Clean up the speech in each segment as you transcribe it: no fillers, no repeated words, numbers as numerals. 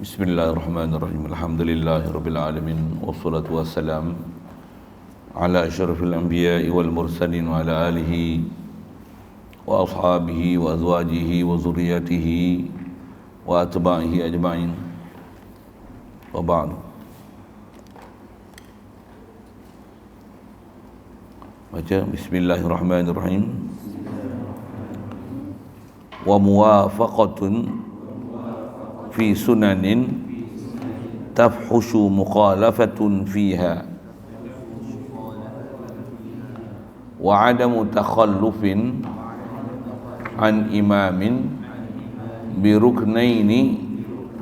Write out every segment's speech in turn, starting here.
Bismillahirrahmanirrahim. Alhamdulillahirabbil alamin wassalatu wassalam ala asyrafil anbiya'i wal mursalin wa ala alihi wa ashabihi wa azwajihi wa zurriyyatihi wa atba'ihi ajma'in. Wa ba'du. Baca bismillahirrahmanirrahim. Wa muwafaqatun fi sunanin tafhushu mukhalafatun fiha wa adamu takhallufin an imamin bi ruknaini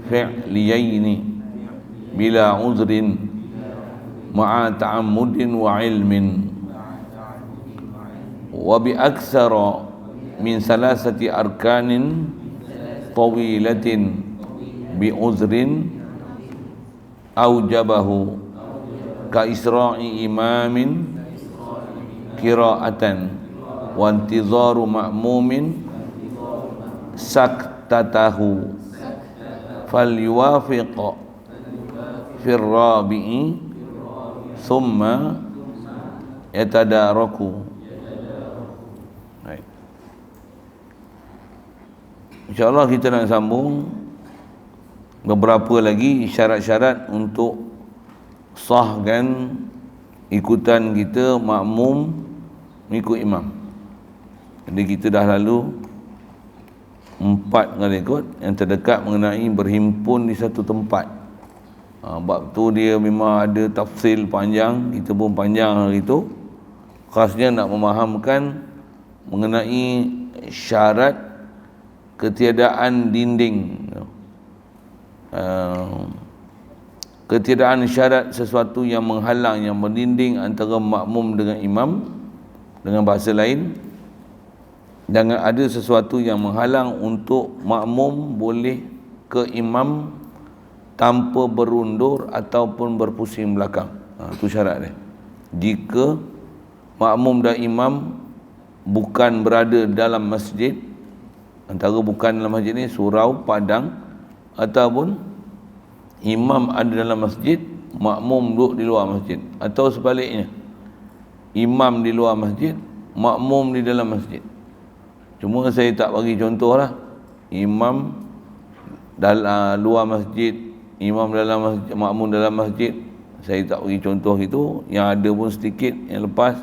fi'liyaini bila uzrin ma'a ta'ammudin wa ilmin wa bi aktsara min salasati arkanin tawilatin bi uzrin aujabahu ka isra'i imamin qira'atan wa intizaru ma'mumin saktatahu falyuwafiq fi rabi'i thumma yatadaraku. InsyaAllah kita nak sambung beberapa lagi syarat-syarat untuk sahkan ikutan kita makmum mengikut imam. Jadi kita dah lalu 4 kali ikut. Yang terdekat mengenai berhimpun di satu tempat. Bab tu dia memang ada tafsil panjang, kita pun panjang hari itu. Khasnya nak memahamkan mengenai syarat ketiadaan dinding, ketiadaan syarat sesuatu yang menghalang, yang berdinding antara makmum dengan imam. Dengan bahasa lain, jangan ada sesuatu yang menghalang untuk makmum boleh ke imam tanpa berundur ataupun berpusing belakang. Itu syarat dia. Jika makmum dan imam bukan berada dalam masjid, antara bukan dalam masjid ni surau, padang, ataupun imam ada dalam masjid, makmum duduk di luar masjid, atau sebaliknya, imam di luar masjid, makmum di dalam masjid. Cuma saya tak bagi contoh lah, imam dalam luar masjid, imam dalam masjid, makmum dalam masjid. Saya tak bagi contoh gitu. Yang ada pun sedikit yang lepas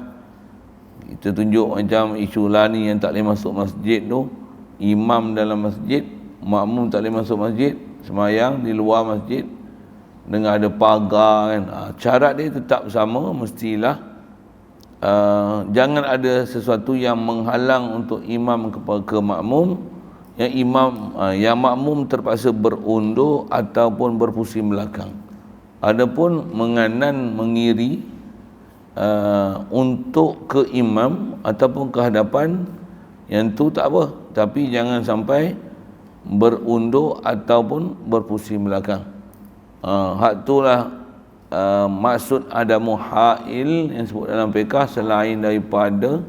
kita tunjuk macam isu lani yang tak boleh masuk masjid tu. Imam dalam masjid, makmum tak boleh masuk masjid, semayang di luar masjid dengan ada pagar kan. Syarat dia tetap sama, mestilah jangan ada sesuatu yang menghalang untuk imam ke makmum, yang yang makmum terpaksa berundur ataupun berpusing belakang. Adapun menganan mengiri untuk ke imam ataupun ke hadapan, yang tu tak apa, tapi jangan sampai berundur ataupun berpusing belakang. Hak itulah maksud adamu ha'il yang sebut dalam fiqh, selain daripada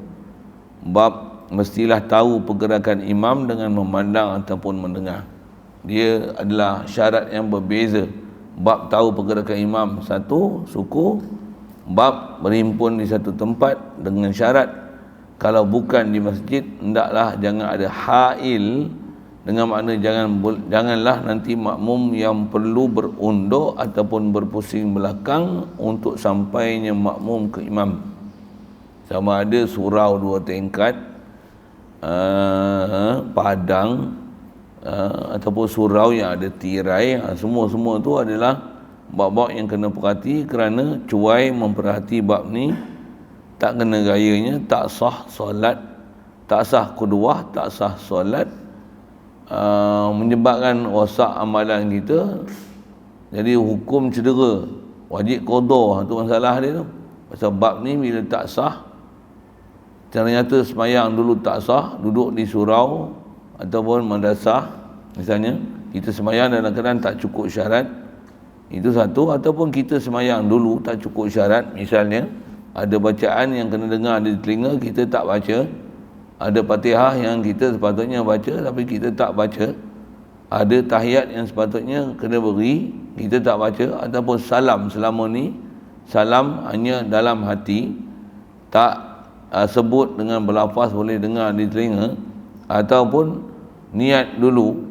bab mestilah tahu pergerakan imam dengan memandang ataupun mendengar. Dia adalah syarat yang berbeza. Bab tahu pergerakan imam satu suku, bab berhimpun di satu tempat dengan syarat kalau bukan di masjid, hendaklah jangan ada ha'il, dengan makna janganlah nanti makmum yang perlu berundur ataupun berpusing belakang untuk sampainya makmum ke imam. Sama ada surau 2 tingkat, padang, ataupun surau yang ada tirai, semua-semua tu adalah bab-bab yang kena perhati, kerana cuai memperhati bab ni tak kena gayanya, tak sah solat, tak sah kuduah, tak sah solat, menyebabkan rosak amalan kita, jadi hukum cedera, wajib qada. Tu masalah dia tu. Pasal bab ni bila tak sah, ternyata semayang dulu tak sah, duduk di surau ataupun madrasah misalnya, kita semayang dalam keadaan tak cukup syarat, itu satu. Ataupun kita semayang dulu tak cukup syarat, misalnya ada bacaan yang kena dengar di telinga, kita tak baca. Ada Fatihah yang kita sepatutnya baca tapi kita tak baca. ada tahiyat yang sepatutnya kena beri, kita tak baca, ataupun salam selama ni salam hanya dalam hati, tak sebut dengan berlafaz, boleh dengar di telinga, ataupun niat dulu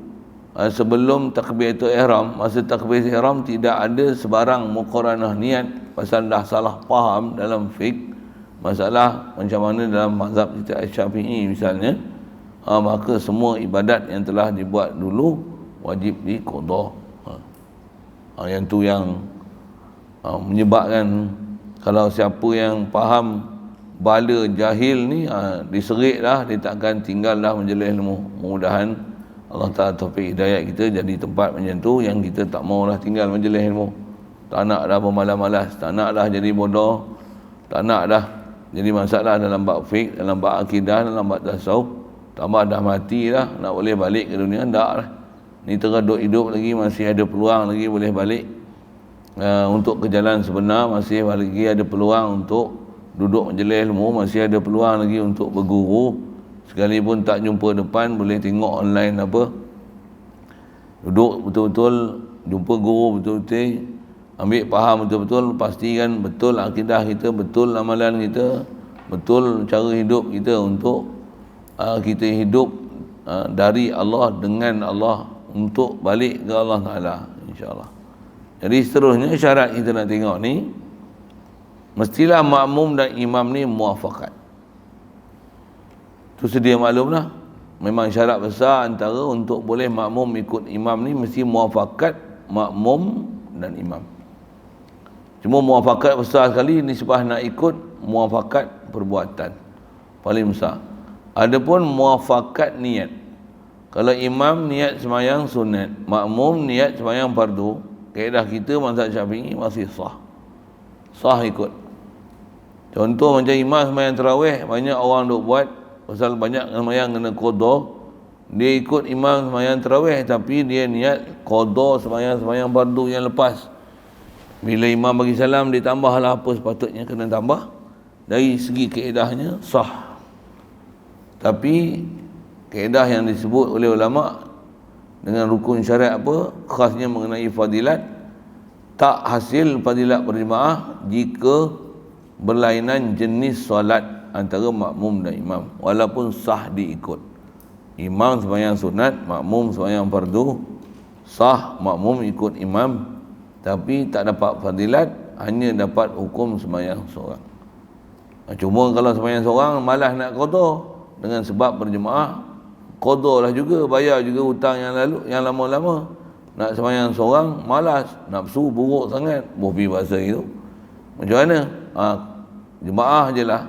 sebelum takbiratul ihram. Masa takbiratul ihram tidak ada sebarang muqaranah niat, pasal dah salah faham dalam fiqh masalah macam mana dalam mazhab kita Syafi'i misalnya. Maka semua ibadat yang telah dibuat dulu wajib diqada. Yang tu yang menyebabkan kalau siapa yang faham bala jahil ni diserik dah, dia takkan tinggal dah menjelih ilmu. Mudah-mudahan Allah Ta'ala taufik hidayat kita jadi tempat macam tu yang kita tak maulah tinggal menjelih ilmu. Tak nak dah bermalas-malas, tak nak dah jadi bodoh, tak nak dah jadi masalah dalam bab fiqh, dalam bab akidah, dalam bab tasawuf. Tambah dah mati dah, nak boleh balik ke dunia, tak lah. Ni tengah hidup lagi, masih ada peluang lagi boleh balik untuk ke jalan sebenar, masih lagi ada peluang untuk duduk majlis ilmu, masih ada peluang lagi untuk berguru. Sekalipun tak jumpa depan, boleh tengok online apa. Duduk betul-betul, jumpa guru betul-betul, ambil faham betul-betul, pastikan betul akidah kita, betul amalan kita, betul cara hidup kita untuk kita hidup dari Allah, dengan Allah, untuk balik ke Allah Ta'ala, insyaAllah. Jadi seterusnya syarat kita nak tengok ni, mestilah makmum dan imam ni muafakat. Tu sedia maklum lah. Memang syarat besar antara untuk boleh makmum ikut imam ni, mesti muafakat makmum dan imam. Cuma muafakat besar sekali, nisbah nak ikut muafakat perbuatan paling besar. Adapun muafakat niat, kalau imam niat semayang sunat, makmum niat semayang fardu, kaedah kita mazhab Syafi'i masih sah ikut. Contoh macam imam semayang tarawih, banyak orang duk buat pasal banyak semayang kena qada, dia ikut imam semayang tarawih tapi dia niat qada semayang fardu yang lepas. Bila imam bagi salam, dia tambahlah apa sepatutnya kena tambah. Dari segi kaedahnya sah. Tapi kaedah yang disebut oleh ulama dengan rukun syariat apa, khasnya mengenai fadilat, tak hasil fadilat berjemaah jika berlainan jenis solat antara makmum dan imam, walaupun sah diikut. Imam sembahyang sunat, makmum sembahyang fardu, sah makmum ikut imam, tapi tak dapat fadilat, hanya dapat hukum sembahyang seorang. Cuma kalau sembahyang seorang malas nak qada dengan sebab berjemaah, qada lah juga, bayar juga hutang yang lalu, yang lama-lama. Nak sembahyang seorang malas, nafsu buruk sangat, bobi bahasa itu. Macam mana? Jemaah je lah,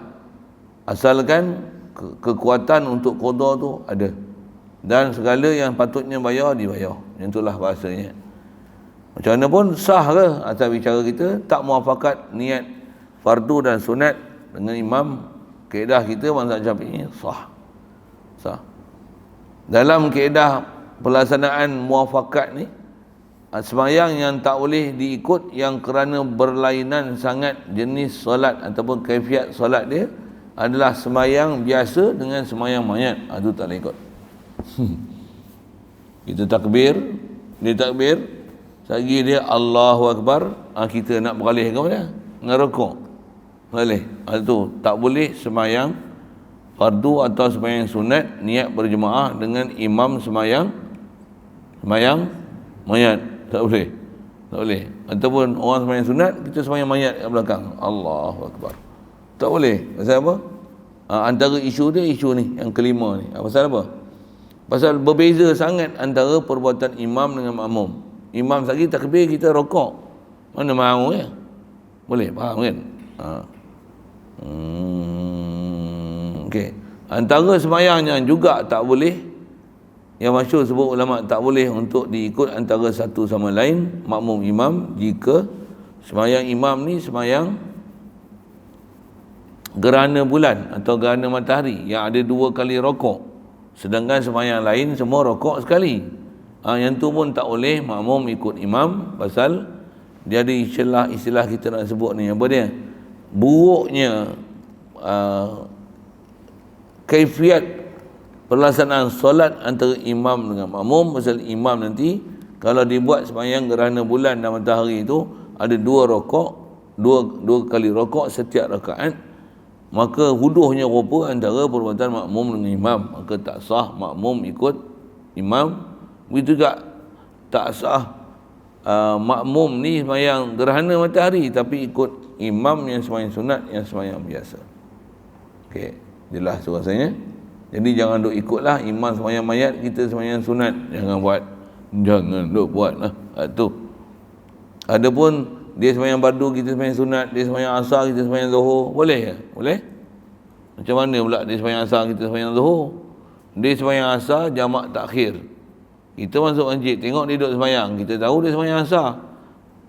asalkan kekuatan untuk qada tu ada, dan segala yang patutnya bayar dibayar. Yang itulah bahasanya. Macam mana pun sah ke atas bicara kita, tak muafakat niat fardu dan sunat dengan imam, kaedah kita mazhab Syafi'i sah. Dalam kaedah pelaksanaan muafakat ni, sembahyang yang tak boleh diikut yang kerana berlainan sangat jenis solat ataupun kaifiat solat dia adalah sembahyang biasa dengan sembahyang mayat. Itu tak boleh ikut. Kita takbir, dia takbir, lagi dia Allahu Akbar, kita nak beralih ke mana? Dengan rukuk. Boleh. Itu tak boleh sembahyang fardu atau sembahyang sunat niat berjemaah dengan imam sembahyang mayat. Tak boleh. Tak boleh. Ataupun orang sembahyang sunat, kita sembahyang mayat kat belakang. Allahu Akbar. Tak boleh. Pasal apa? Antara isu dia, isu ni yang kelima ni. Pasal apa? Pasal berbeza sangat antara perbuatan imam dengan makmum. Imam lagi takbir, kita rokok. Mana mahu ya? Boleh, faham kan? Okey. Antara sembahyang yang juga tak boleh, yang masyhur sebut ulama tak boleh untuk diikut antara satu sama lain makmum imam, jika sembahyang imam ni sembahyang gerhana bulan atau gerhana matahari yang ada 2 kali rokok, sedangkan sembahyang lain semua rokok sekali. Yang tu pun tak boleh makmum ikut imam, pasal dia ada istilah kita nak sebut ni, apa dia? Buruknya kaifiat pelaksanaan solat antara imam dengan makmum. Pasal imam nanti kalau dibuat sembahyang gerhana bulan dan matahari itu ada dua kali rokok setiap rakaat, maka huduhnya rupa antara perbuatan makmum dengan imam, maka tak sah makmum ikut imam. Begitu juga tak sah makmum ni sembahyang gerhana matahari tapi ikut imam yang sembahyang sunat, yang sembahyang biasa. Okey, jelas tu rasanya. Jadi jangan duk ikutlah imam sembahyang mayat, kita sembahyang sunat. Jangan duk buatlah tu. Adapun dia sembahyang fardu, kita sembahyang sunat, dia sembahyang asar, kita sembahyang zuhur, boleh ke? Boleh? Macam mana pula dia sembahyang asar, kita sembahyang zuhur? Dia sembahyang asar jamak takhir. Kita masuk masjid, tengok dia duduk sembahyang, kita tahu dia sembahyang asar.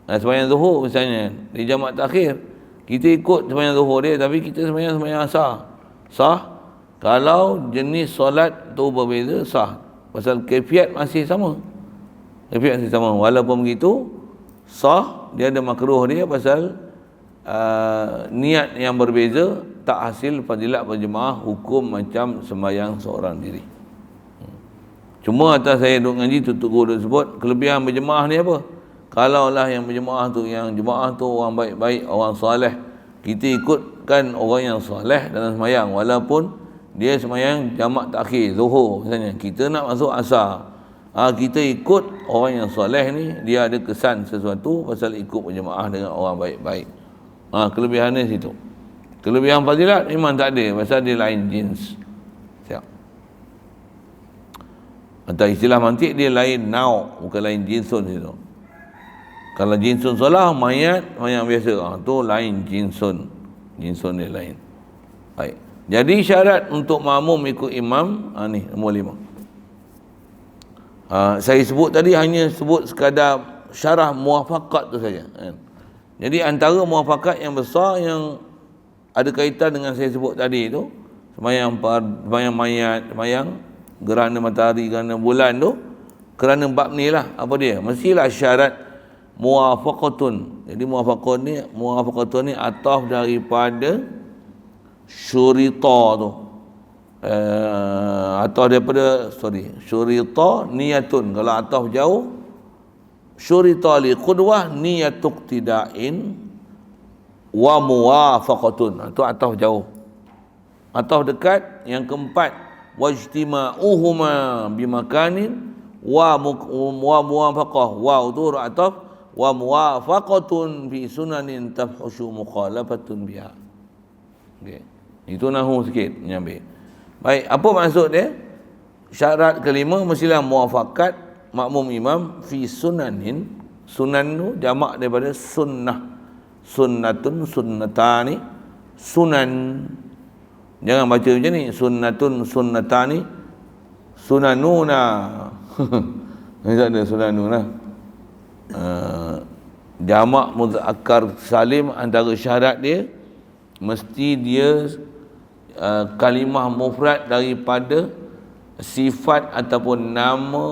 Sembahyang zuhur misalnya, dia jamak takhir. Kita ikut sembahyang zuhur dia, tapi kita sembahyang asar. Sah? Kalau jenis solat tu berbeza, sah. Pasal kaifiat masih sama. Kaifiat masih sama. Walaupun begitu, sah, dia ada makruh dia pasal niat yang berbeza, tak hasil fadilat berjemaah, hukum macam sembahyang seorang diri. Cuma atas saya duk ngaji, tutup guru sebut kelebihan berjemaah ni apa? Kalaulah yang berjemaah tu, yang jemaah tu orang baik-baik, orang soleh, kita ikutkan orang yang soleh dalam sembahyang, walaupun dia sembahyang jamak takhir, zuhur misalnya, kita nak masuk asar, kita ikut orang yang soleh ni, dia ada kesan sesuatu pasal ikut berjemaah dengan orang baik-baik. Kelebihannya situ. Kelebihan fadilat memang tak ada, pasal dia lain jins. Siap. Atau istilah mantik dia lain nau', bukan lain jinsun situ. Kalau jinsun solah, mayat yang biasa, tu lain jinsun. Jinsun dia lain. Baik. Jadi syarat untuk makmum ikut imam, ni nombor 5. Saya sebut tadi hanya sebut sekadar syarah muafakat tu saja. Jadi antara muafakat yang besar yang ada kaitan dengan saya sebut tadi tu, sembahyang mayat, sembahyang gerhana matahari, gerhana bulan tu, kerana bab ni lah, apa dia? Mestilah syarat muafaqatun. Jadi muafaqatun ni ataf daripada syurita tu. Ataf daripada syurita niyatun. Kalau ataf jauh, syurita li qudwah niyatuk tida'in wa muwafaqatun. Itu ataf jauh. Ataf dekat, yang keempat, wajtima'uhuma bimakanin wa muwafaqah. Wa itu ataf, wa muwafaqatun fi sunanin tafhushu mukhalafatun biha. Okay. Itu nahu sikit menyambil. Baik, apa maksud dia? Syarat kelima mestilah muafakat makmum imam fi sunanin. Sunan tu jamak daripada sunnah. Sunnatun, sunnatani, sunan. Jangan baca macam ni, sunnatun, sunnatani, sunanuna. Tak ada sunanuna. Jamak muzakkar salim, antara syarat dia mesti dia kalimah mufrad daripada sifat ataupun nama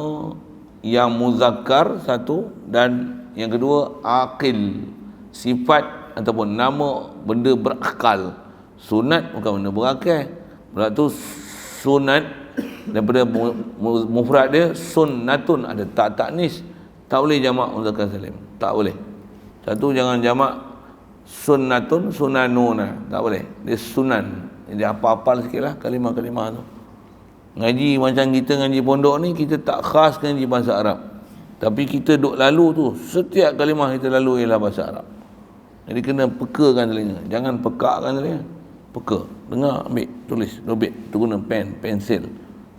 yang muzakkar satu, dan yang kedua aqil, sifat ataupun nama benda berakal. Sunat bukan benda berakal. Berarti tu sunat daripada mufrad dia sunnatun, ada tak taknis, tak boleh jamak muzakkar salim, tak boleh. Satu, jangan jamak sunnatun, sunanuna, tak boleh, dia sunan. Jadi apa-apal sikit lah kalimah-kalimah tu. Ngaji macam kita ngaji pondok ni, kita tak khas ngaji bahasa Arab, tapi kita duk lalu tu, setiap kalimah kita lalu ialah bahasa Arab. Jadi kena pekakan telinga, jangan pekakkan telinga. Peka, dengar, ambil, tulis, dobit. Tu guna pen, pensil,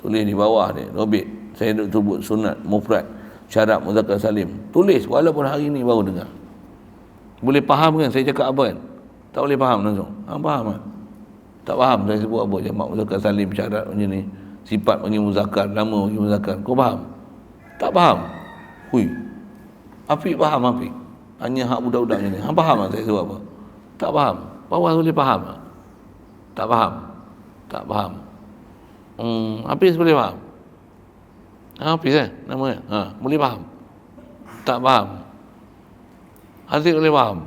tulis di bawah dia, dobit. Saya duk sebut sunat, mufrad, syarat muzakkar salim, tulis, walaupun hari ni baru dengar. Boleh faham kan saya cakap apa kan? Tak boleh faham langsung. Faham kan? Tak faham saya sebut apa, jamak muzakkar salim, syarat macam ni, sifat bagi muzakkar, nama bagi muzakkar. Kau faham? Tak faham? Hui, Afiq faham Afiq? Hanya hak budak-budak macam ni. Faham tak saya sebut apa? Tak faham? Bawah boleh faham tak? Tak faham? Tak faham? Hafiz boleh faham? Hafiz nama dia? Boleh faham? Tak faham? Hafiz boleh faham?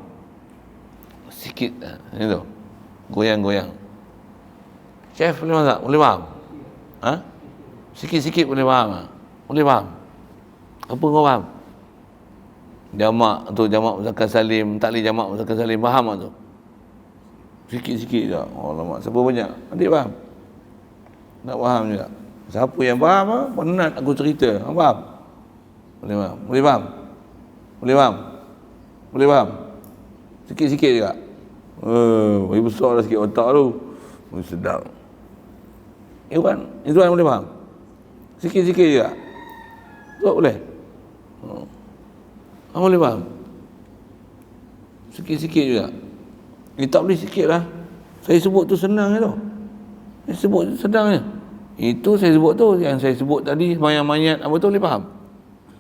Sikit itu. Goyang-goyang. Chef boleh masak? Boleh faham? Sikit-sikit boleh faham tak? Boleh faham? Apa kau faham? Jamak tu, jamak muzakkar salim, taklid jamak muzakkar salim, faham tak tu? Sikit-sikit je. Oh lama, siapa banyak? Adik faham? Tak faham juga. Siapa yang faham penat aku cerita. Faham? Boleh faham? Boleh faham? Boleh faham? Boleh faham? Sikit-sikit juga. Bagi besar dah sikit otak tu. Sedap. Itu kan boleh faham? Sikit-sikit juga. Tak boleh? Boleh faham? Sikit-sikit juga. Tak boleh sikit lah. Saya sebut tu senang je tu. Saya sebut tu senang je. Itu saya sebut tu. Yang saya sebut tadi sembahyang mayat apa tu boleh faham?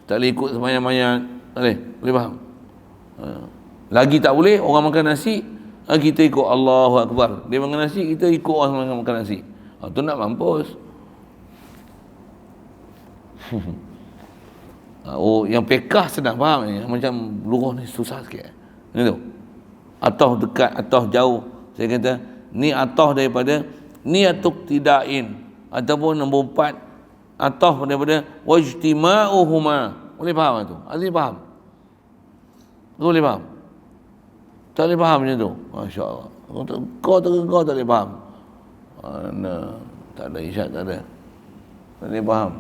Tak boleh ikut sembahyang mayat. Tak boleh? Boleh faham? Lagi tak boleh orang makan nasi, kita ikut Allahu Akbar. Dia makan nasi, kita ikut orang makan nasi. Tu nak mampus. Yang pekah senang faham ni. Macam luruh ni susah sikit. Ni tu. Atau dekat, atau jauh. Saya kata, ni atau daripada niatuk tidain. Ataupun nombor 4, atau daripada wajtima'uhuma. Boleh faham tu? Azim faham? Boleh faham? Tak boleh faham macam tu? Masya Allah. Kau tak boleh faham? Mana? Tak ada isyak, tak ada. Tak boleh faham.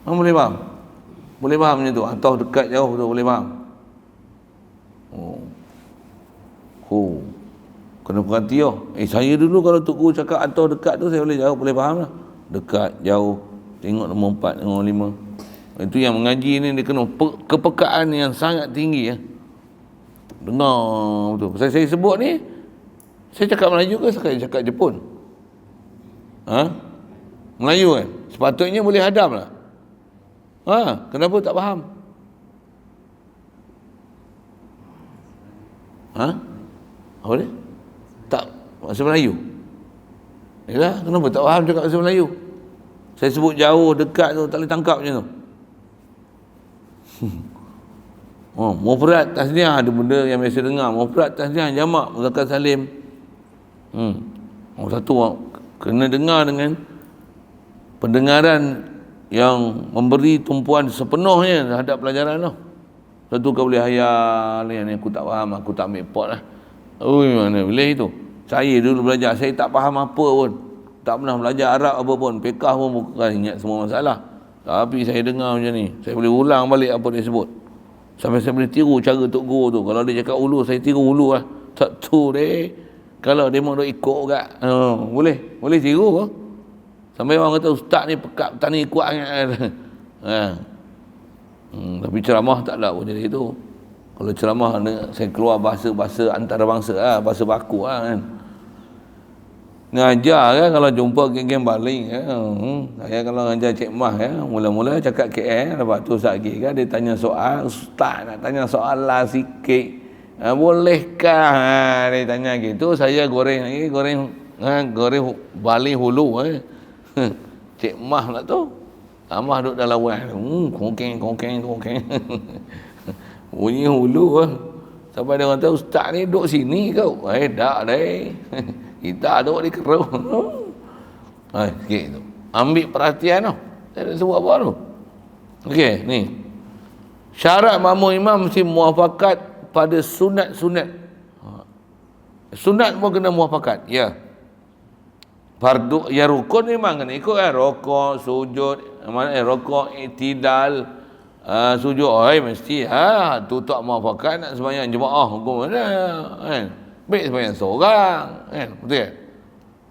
Boleh faham? Boleh faham macam tu? Atau dekat jauh tu boleh faham? Kena perhati saya dulu kalau Tok Guru cakap atau dekat tu saya boleh jawab, boleh faham lah. Dekat, jauh, tengok nombor 4, nombor 5. Itu yang mengaji ni dia kena kepekaan yang sangat tinggi Dengar betul. Saya sebut ni, saya cakap Melayu ke saya cakap Jepun? Melayu kan? Sepatutnya boleh hadam lah. Kenapa tak faham? Apa dia? Tak, bahasa Melayu. Yalah, kenapa tak faham cakap bahasa Melayu? Saya sebut jauh, dekat tu, tak boleh tangkap macam tu. Mufrad tasniah ada benda yang biasa dengar. Mufrad tasniah jamak muzakkar salim. Satu kena dengar dengan pendengaran yang memberi tumpuan sepenuhnya terhadap pelajaran tu. Satu kau boleh hayal ni aku tak faham, aku tak ambil pot lah. Mana boleh itu? Saya dulu belajar, saya tak faham apa pun. Tak pernah belajar Arab apa pun. Fiqh pun bukan ingat semua masalah. Tapi saya dengar macam ni, saya boleh ulang balik apa dia sebut. Sampai saya boleh tiru cara Tok Guru tu. Kalau dia cakap ulu, saya tiru ulu lah. Tak tu deh. Kalau dia mau ikut kat, boleh tiru ke? Sampai orang kata ustaz ni pekat petani kuat sangat. Tapi ceramah tak ada pun jadi itu. Kalau ceramah saya keluar bahasa antarabangsa lah, bahasa baku lah kan. Ngajar kan kalau jumpa geng-geng baling saya kalau ngajar Cik Mah mula-mula cakap KL, lepas tu lagi kan dia tanya soal, ustaz nak tanya soal lah sikit, bolehkah dia tanya gitu, saya goreng baling hulu Cik Mah pula tu Mah duduk dalam wang kongkeng bunyi hulu sampai dia kata ustaz ni duduk sini kau tak deh kita duduk di kerau. Sikit tu. Ambil perhatian tu. Saya nak sebut apa tu? Okey, ni. Syarat makmum imam mesti muafakat pada sunat-sunat. Sunat pun kena muafakat. Ya. Fardu, ya rukun memang kena ikut kan. Rokok, sujud, rokok, iktidal, sujud. Mesti. Tu tak muafakat nak sembahyang jemaah. Hukum mana? Kan? Baik sembahyang seorang kan, betul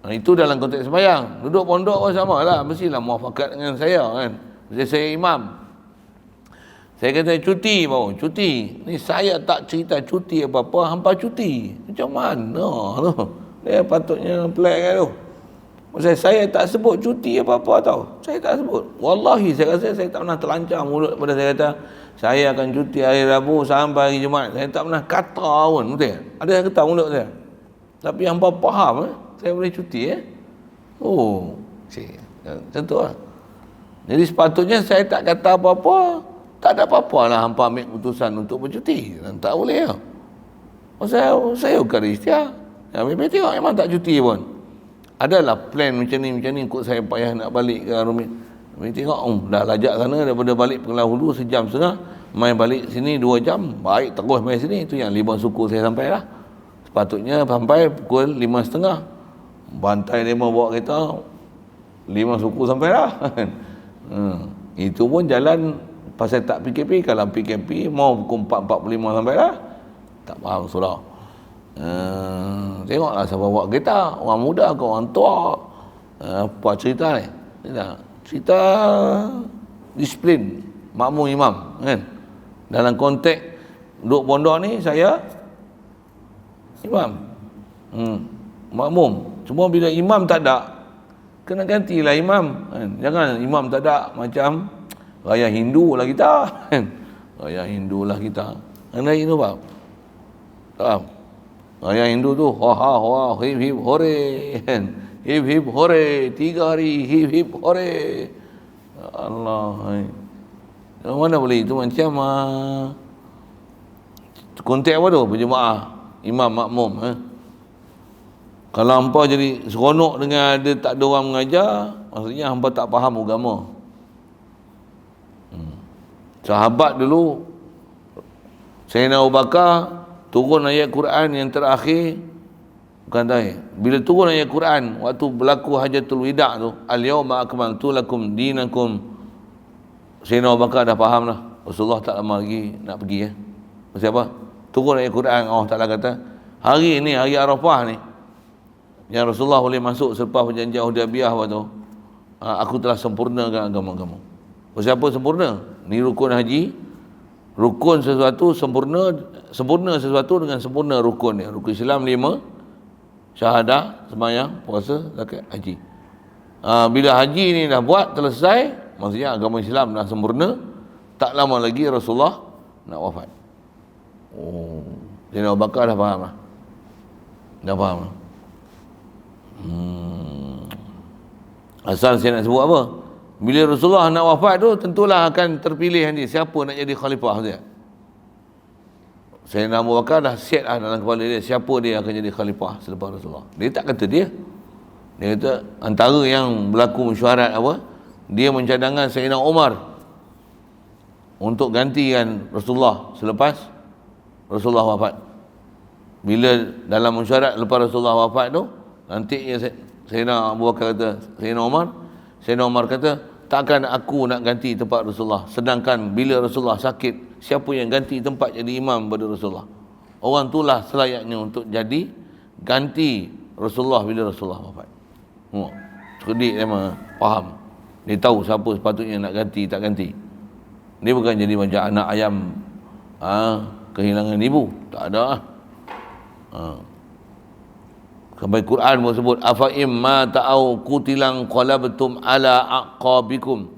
kan? Itu dalam konteks sembahyang. Duduk pondok pun sama lah, mestilah muafakat dengan saya kan. Macam saya imam, saya kata cuti baru cuti ni, saya tak cerita cuti apa-apa, hampa cuti macam mana tu? Dia patutnya pelik kan tu. Saya tak sebut cuti apa-apa tau. Saya tak sebut. Wallahi saya rasa saya tak pernah terlancar mulut pada saya kata saya akan cuti hari Rabu sampai hari Jumaat. Saya tak pernah kata pun, betul. Ada yang kata mulut saya. Tapi hangpa faham saya boleh cuti macam tu lah. Jadi sepatutnya saya tak kata apa-apa. Tak ada apa-apa lah hangpa ambil keputusan untuk bercuti. Tak boleh Saya bukan istiar. Habis tengok memang tak cuti pun. adalah plan macam ni kot saya payah nak balik ke Rumit. Tengok dah lajak sana daripada balik Pelang Hulu sejam setengah, main balik sini 2 jam, baik terus main sini. Itu yang 5 suku saya sampai lah. Sepatutnya sampai pukul 5.30, bantai demo bawa kereta 5 suku sampai lah. Itu pun jalan pasal tak PKP. Kalau PKP mau pukul 4.45 sampai lah. Tak faham surah. Tengoklah siapa bawa kereta, orang muda ke orang tua. Apa cerita ni? Cerita disiplin makmum imam kan. Dalam konteks duduk pondok ni saya imam, makmum. Cuma bila imam tak ada, kena gantilah imam kan. Jangan imam tak ada macam raya Hindu lah kita kan. Raya Hindu lah kita. Anda Hindu faham? Faham? Raya Hindu tu ha hip hip hore kan. Hip hip hore, 3 hari hip hip hore. Allah. Mana boleh itu macam konteks apa tu berjemaah imam makmum Kalau hampa jadi seronok dengan ada tak ada orang mengajar, maksudnya hampa tak faham agama. Sahabat dulu Sayyidina Abu Bakar turun ayat Quran yang terakhir. Bukan tadi. Bila turun ayat Quran waktu berlaku hajatul wida' tu, al-yawma akmaltu lakum dinakum. Sayyidina Abu Bakar dah faham lah. Rasulullah tak lama lagi nak pergi Pasal apa? Turun ayat Quran, Allah Ta'ala kata, hari ni, hari Arafah ni, yang Rasulullah boleh masuk selepas perjanjian Hudaybiyah waktu, aku telah sempurnakan agama kamu. Pasal apa sempurna? Ni rukun haji. Rukun sesuatu sempurna sesuatu dengan sempurna rukun dia. Rukun Islam 5, syahadah, sembahyang, puasa, zakat, haji. Bila haji ni dah buat selesai, maksudnya agama Islam dah sempurna. Tak lama lagi Rasulullah nak wafat. Sayyidina Abu Bakar dah faham lah. Dah faham lah. Asal saya nak sebut apa? Bila Rasulullah nak wafat tu, tentulah akan terpilih nanti siapa nak jadi khalifah dia. Sayyidina Abu Bakar dah set lah dalam kepala dia siapa dia akan jadi khalifah selepas Rasulullah. Dia tak kata dia. Dia kata antara yang berlaku mesyuarat apa? Dia mencadangkan Sayyidina Umar untuk gantikan Rasulullah selepas Rasulullah wafat. Bila dalam mesyuarat lepas Rasulullah wafat tu, nanti Sayyidina Abu Bakar kata, Sayyidina Umar kata, takkan aku nak ganti tempat Rasulullah, sedangkan bila Rasulullah sakit, siapa yang ganti tempat jadi imam pada Rasulullah? Orang itulah selayaknya untuk jadi ganti Rasulullah bila Rasulullah wafat. Cerdik dia mah faham. Dia tahu siapa sepatutnya nak ganti tak ganti. Dia bukan jadi macam anak ayam kehilangan ibu. Tak ada. Sampai Quran pun sebut afa imma ta'au qutilan qalabtum ala aqabikum.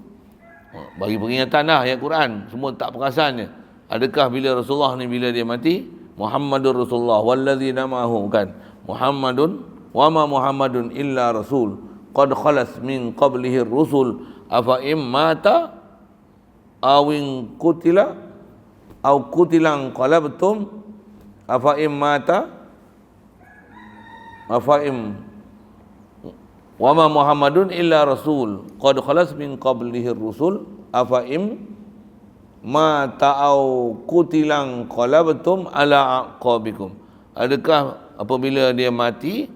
Bagi peringatan dah ayat Quran, semua tak perasan je. Adakah bila Rasulullah ni bila dia mati, Muhammadur Rasulullah walladzina ma'ahu, kan? Muhammadun wa ma Muhammadun illa rasul qad khalas min qablihi rusul afa immata awin qutila au qutilan qalabtum afa immata afaim wa ma Muhammadun illa rasul qad khalas min qablihi rusul afaim ma ta'au qutilan qalabtum ala aqabikum. Adakah apabila dia mati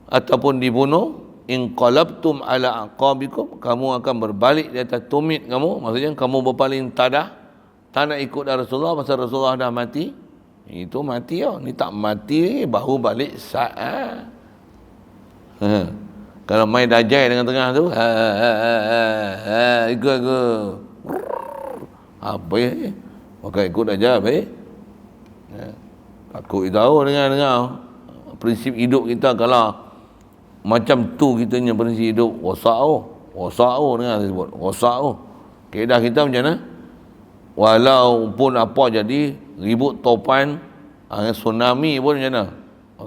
ataupun dibunuh, in qalabtum ala aqabikum, kamu akan berbalik di atas tumit kamu, maksudnya kamu berpaling tadah, tak nak ikut dah Rasulullah pasal Rasulullah dah mati. Itu mati tau. Ni tak mati baru balik saat. Kalau main dajai dengan tengah tu, ikut. Apa ya? Pakai ikut dajai apa ya? Takut kita tahu dengar prinsip hidup kita. Kalau macam tu kitanya prinsip hidup, rosak dengar saya sebut. Rosak keadaan kita macam mana? Walaupun apa jadi, ribut topan, tsunami pun macam mana?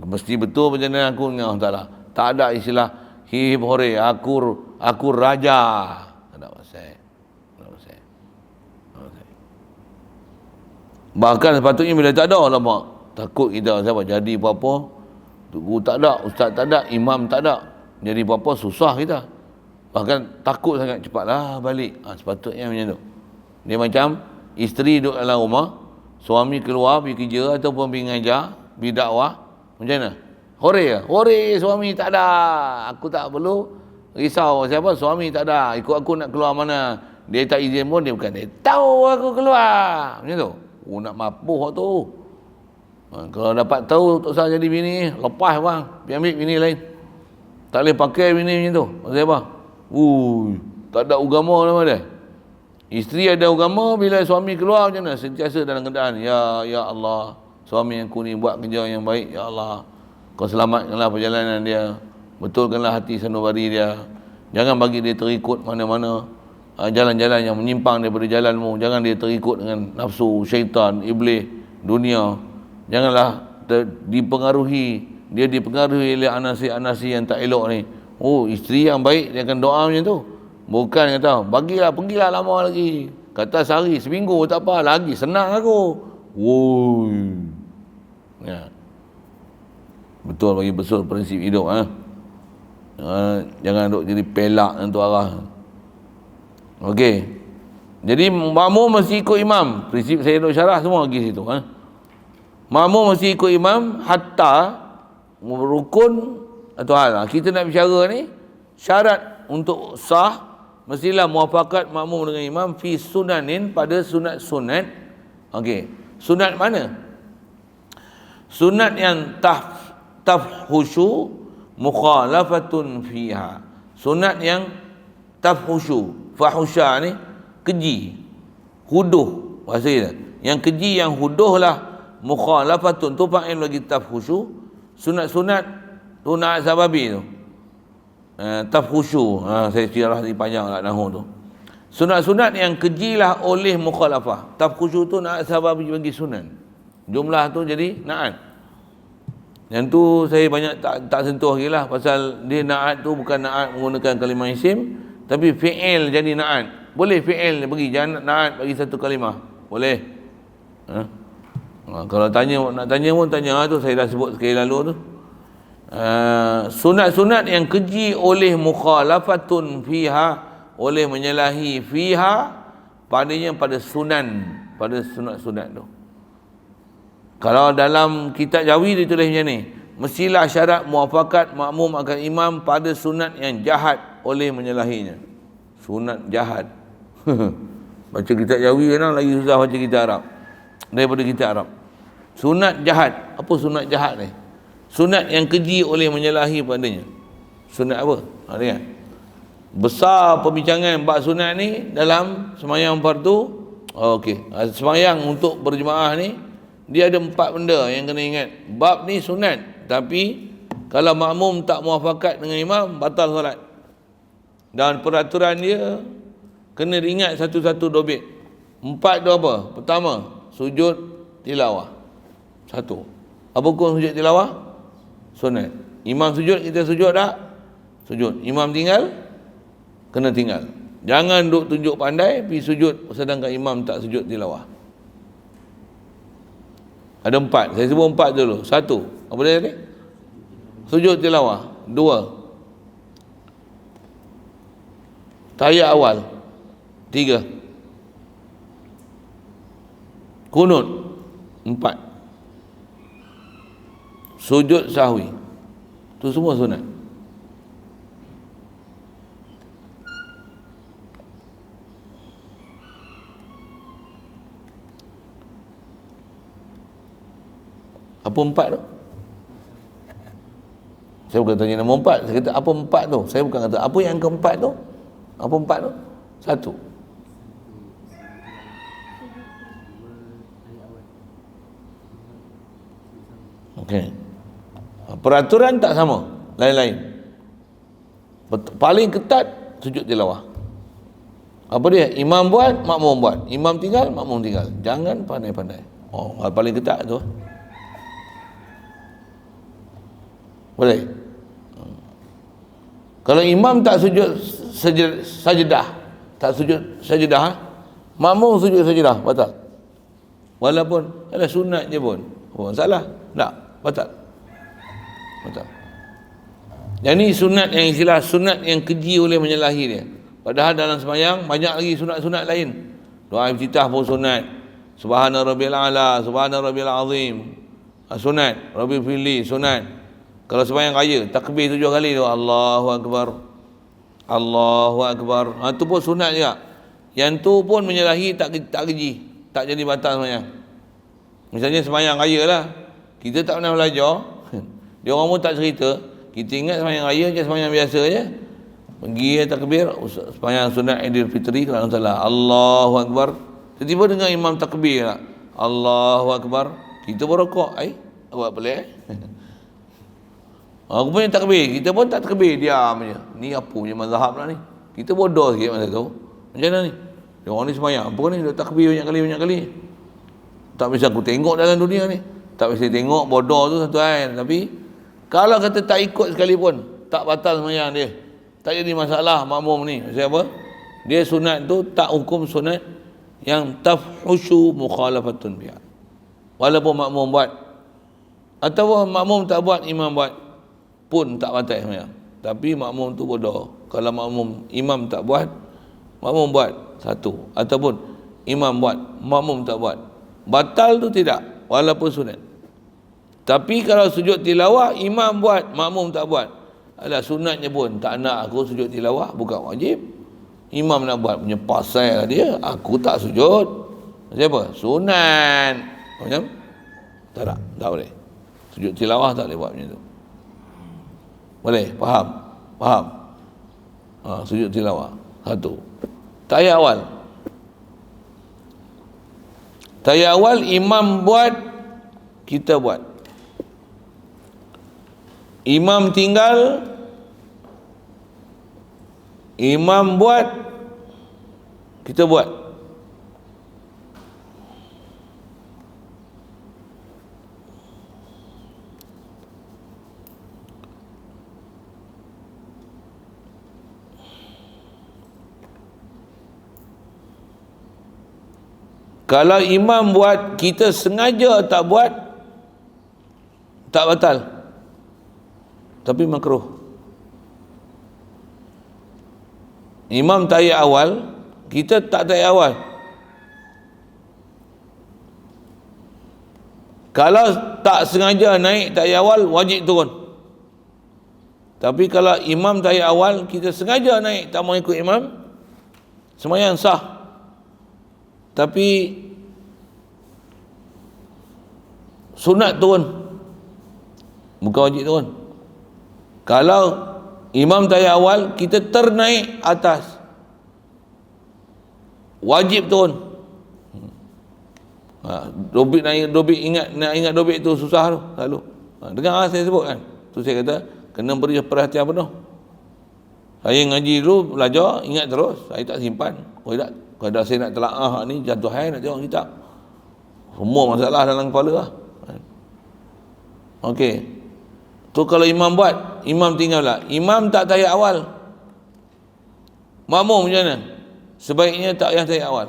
Mesti betul macam mana aku dengan Allah Ta'ala. Tak ada istilah hip hore, aku raja. Tak ada pasal. Bahkan sepatutnya bila tak ada, alamak, takut kita siapa jadi apa-apa, Guru tak ada, ustaz tak ada, imam tak ada. Jadi apa-apa susah kita. Bahkan takut sangat, cepatlah balik. Sepatutnya macam tu. Dia macam isteri duduk dalam rumah, suami keluar pergi kerja ataupun pergi ngajar, pergi dakwah. Macam mana? Hore suami tak ada. Aku tak perlu risau siapa, suami tak ada. Ikut aku nak keluar mana. Dia tak izin pun, dia bukan dia tahu aku keluar. Macam tu. Nak mapuh tu. Kalau dapat tahu tak usah jadi bini, lepas bang, pergi ambil bini lain. Tak boleh pakai bini macam tu. Pasal apa? Tak ada agama nama dia. Isteri ada agama, bila suami keluar macam mana? Sentiasa dalam keadaan, ya Allah, suami aku ni buat kerja yang baik, ya Allah, kau selamatkanlah perjalanan dia, betulkanlah hati sanubari dia, jangan bagi dia terikut mana-mana jalan-jalan yang menyimpang daripada jalanmu. Jangan dia terikut dengan nafsu, syaitan, iblis, dunia. Janganlah dipengaruhi oleh anasi-anasi yang tak elok ni. Isteri yang baik dia akan doa macam tu. Bukan kata pergilah lama lagi. Kata sehari, seminggu tak apa, lagi senang aku. Ya. Betul, bagi betul prinsip hidup. Jangan duk jadi pelak dengan tu arah. Okey. Jadi makmum mesti ikut imam. Prinsip saya duk syarah semua lagi situ. Makmum mesti ikut imam hatta rukun atau hal. Kita nak bicara ni, syarat untuk sah mestilah muafakat makmum dengan imam fi sunanin, pada sunat-sunat. Okey. Sunat mana? Sunat yang tafhushu mukhalafatun fiha. Sunat yang tafhushu, fahusha ni keji, huduh bahasa kita. Yang keji, yang huduh lah mukhalafatun tu fa'il bagi tafhushu. Sunat-sunat tu naat sababi tu. Tafhushu. Saya syarah di panjang lah nahwu tu. Sunat-sunat yang kejilah oleh mukhalafah. Tafhushu tu naat sababi bagi sunat. Jumlah tu jadi naat. Yang tu saya banyak tak sentuh lagi lah, pasal dia naat tu bukan naat menggunakan kalimah isim, tapi fi'il jadi naat. Boleh fi'il bagi, jangan naat bagi satu kalimah. Boleh. Kalau nak tanya pun tanya tu, saya dah sebut sekali lalu tu. Sunat-sunat yang keji oleh mukhalafatun fiha, oleh menyalahi fiha padanya, pada sunan, pada sunat-sunat tu. Kalau dalam kitab Jawi dia tulis macam ni, mestilah syarat muafakat makmum akan imam pada sunat yang jahat oleh menyalahinya. Sunat jahat. Baca kitab Jawi kan lagi susah baca kitab Arab daripada kitab Arab. Sunat jahat. Apa sunat jahat ni? Sunat yang keji oleh menyalahi padanya. Sunat apa? Lihat. Besar perbincangan bab sunat ni dalam sembahyang fardu. Okey. Sembahyang untuk berjemaah ni, dia ada 4 benda yang kena ingat. Bab ni sunat, tapi kalau makmum tak muafakat dengan imam, batal solat. Dan peraturan dia kena diingat satu-satu dobit. 4 tu apa? Pertama, sujud tilawah. 1. Apa hukum sujud tilawah? Sunat. Imam sujud, kita sujud tak? Sujud. Imam tinggal, kena tinggal. Jangan duk tunjuk pandai pergi sujud sedangkan imam tak sujud tilawah. Ada 4. Saya sebut 4 dulu. 1. Apa dia tadi? Sujud tilawah. 2. Tahiyat awal. 3. Kunut. 4. Sujud sahwi. Itu semua sunat. Apa 4 tu? Saya bukan tanya nama 4. Saya kata apa 4 tu? Saya bukan kata apa yang keempat tu? Apa 4 tu? 1. Okey. Peraturan tak sama, lain-lain. Paling ketat sujud tilawah. Apa dia? Imam buat, makmum buat. Imam tinggal, makmum tinggal. Jangan pandai-pandai. Paling ketat tu. Boleh. Kalau imam tak sujud sajadah, tak sujud sajadah, makmum sujud sajadah, batal. Walaupun ada sunat je pun. Salah? Tak, batal. Batal. Yang ni sunat yang istilah sunat yang keji oleh menyalahi dia. Padahal dalam sembahyang banyak lagi sunat-sunat lain. Doa iftitah pun sunat. Subhana rabbil a'la, subhana rabbil azim. Sunat. Rabbil fili sunat. Kalau sembahyang raya takbir 7 kali tu Allahu akbar. Allahu akbar. Tu pun sunat juga. Yang tu pun menyalahi tak keji, tak jadi batal sembahyang. Misalnya sembahyang raya lah, kita tak pernah belajar, dia orang pun tak cerita, kita ingat sembahyang raya je sembahyang biasa je. Pergi takbir, sembahyang sunat Aidilfitri kalau salah, Allahu akbar. Tiba-tiba dengar imam takbir lah, Allahu akbar. Kita berrokok, awak pelik. Aku punya takbir, kita pun tak takbir, diam je. Ni apa punya mazhab lah ni? Kita bodoh sikit masa tu. Macam mana ni? Dia orang ni sembahyang, apa ni? Dia takbir banyak kali. Tak bisa aku tengok dalam dunia ni. Tak bisa tengok, bodoh tu satu hal. Tapi kalau kata tak ikut sekalipun, tak batal sembahyang dia. Tak jadi masalah makmum ni. Maksud apa? Dia sunat tu tak hukum sunat yang tafhushu mukhalafatun biha. Walaupun makmum buat atau makmum tak buat, imam buat pun tak batal sembahyang. Tapi makmum tu bodoh. Kalau imam tak buat, makmum buat satu, ataupun imam buat, makmum tak buat, batal tu tidak, walaupun sunat. Tapi kalau sujud tilawah, imam buat, makmum tak buat, alah sunatnya pun tak nak aku sujud tilawah, bukan wajib. Imam nak buat punya pasal dia, aku tak sujud. Siapa? Sunat. Macam? Tak boleh. Sujud tilawah tak boleh buat macam tu. Boleh? Faham? Sujud tilawah. Satu. Tahiyat awal imam buat, kita buat. Imam tinggal, imam buat, kita buat. Kalau imam buat, kita sengaja tak buat, tak batal, tapi makruh. Imam tahiyat awal, kita tak tahiyat awal. Kalau tak sengaja naik tahiyat awal, wajib turun. Tapi kalau imam tahiyat awal, kita sengaja naik, tak mau ikut imam, sembahyang sah. Tapi sunat turun, bukan wajib turun. Kalau imam tahiyat awal, kita ternaik atas, wajib turun. Dobit ingat dobit tu susah tu selalu. Dengar saya sebut kan, tu saya kata kena beri perhatian penuh. Saya ngaji dulu, belajar, ingat terus, saya tak simpan. Kalau saya nak telaah ni, jatuh hai nak tengok kitab, semua masalah dalam kepala lah. Okey, tu kalau imam buat, imam tinggal lah. Imam tak tahiyat awal, makmum macam mana? Sebaiknya tak payah tahiyat awal.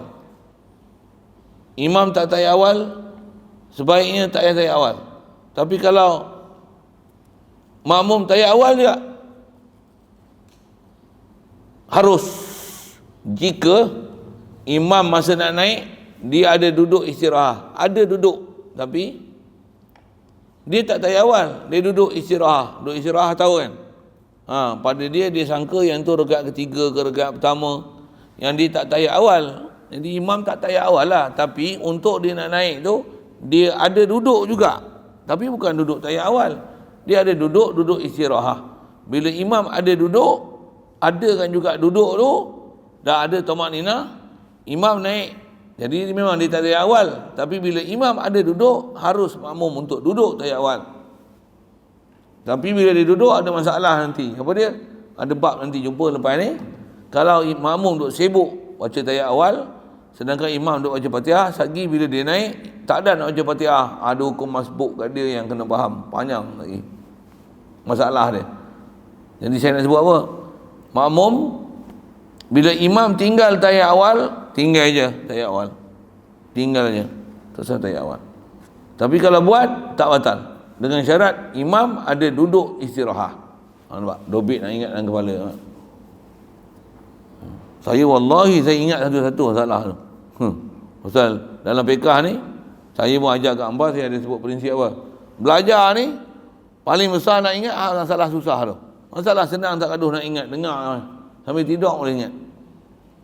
Imam tak tahiyat awal, sebaiknya tak payah tahiyat awal. Tapi kalau makmum tahiyat awal juga, harus. Jika imam masa nak naik, dia ada duduk istirahat, ada duduk, tapi dia tak tahiyat awal, dia duduk istirahat. Duduk istirahat tahu kan? Pada dia sangka yang tu rakaat ketiga ke rakaat pertama, yang dia tak tahiyat awal. Jadi imam tak tahiyat awal lah, tapi untuk dia nak naik tu, dia ada duduk juga, tapi bukan duduk tahiyat awal. Dia ada duduk istirahat. Bila imam ada duduk, ada kan juga duduk tu, dah ada tumakninah, imam naik. Jadi memang dia tak tahiyat awal, tapi bila imam ada duduk, harus makmum untuk duduk tahiyat awal. Tapi bila dia duduk, ada masalah nanti. Apa dia? Ada bab nanti jumpa lepas ni. Kalau makmum duduk sibuk baca tahiyat awal, sedangkan imam duduk baca Fatihah, lagi bila dia naik, tak ada nak baca Fatihah, ada hukum masbuk kat dia yang kena faham, panjang lagi masalah dia. Jadi saya nak sebut apa? Makmum, bila imam tinggal tahiyat awal, tinggal je tahiyat awal, tinggal je, tak usah tahiyat awal. Tapi kalau buat, tak batal. dengan syarat imam ada duduk istirahat. Nampak? Dobit nak ingat dalam kepala. Saya wallahi saya ingat satu-satu masalah tu. Pasal dalam fiqh ni saya pun ajar kat hamba, saya ada sebut prinsip apa. Belajar ni paling besar nak ingat masalah susah tu. Masalah senang tak gaduh nak ingat, dengar sampai tidur boleh ingat.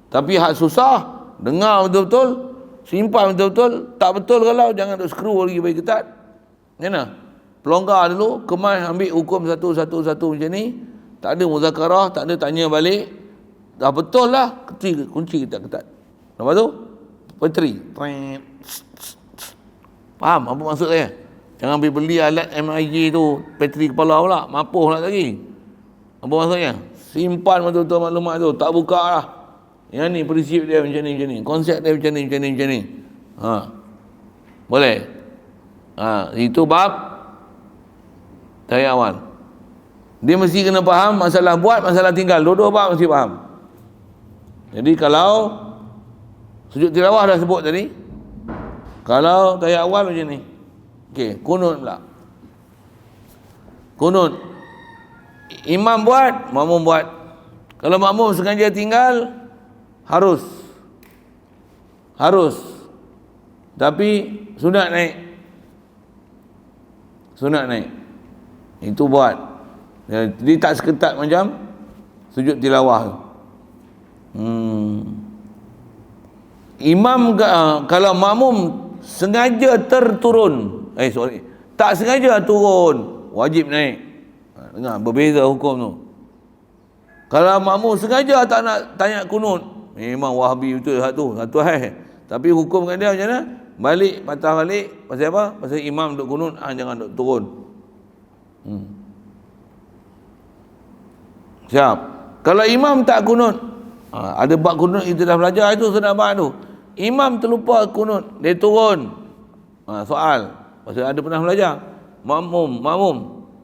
Tapi hak susah, dengar betul-betul, simpan betul-betul, tak betul kalau jangan duk skru lagi bagi ketat. Mana? Pelonggar dulu, kemas ambil hukum satu-satu macam ni, tak ada muzakarah, tak ada tanya balik. Dah betul lah, kunci ketat-ketat. Lepas tu, bateri. Faham apa maksud saya? Jangan pergi beli alat MIG tu, bateri kepala pula, mapuh lah lagi. Apa maksudnya? Simpan betul-betul maklumat tu, tak buka lah. Yang ni prinsip dia macam ni, konsep dia macam ni. Boleh? Itu bab tayar awal. Dia mesti kena faham masalah buat, masalah tinggal. Dua-dua bab mesti faham. Jadi kalau sujud tilawah dah sebut tadi, kalau tayar awal macam ni. Okey, kunut pula. Kunut. Imam buat, makmum buat. Kalau makmum sengaja tinggal, harus. Tapi sunat naik. Itu buat. Jadi tak seketat macam sujud tilawah. Imam kalau makmum sengaja terturun, tak sengaja turun, wajib naik. Dengar, berbeza hukum tu. Kalau makmum sengaja tak nak tanya kunut, memang Wahabi betul satu hal. Tapi hukum kat dia macam mana? Patah balik. Pasal apa? Pasal imam duk kunut, jangan duk turun. Siap. Kalau imam tak kunut, ada bab kunut kita dah belajar itu, sudah bab tu. Imam terlupa kunut, dia turun. Soal. Pasal ada pernah belajar. Makmum,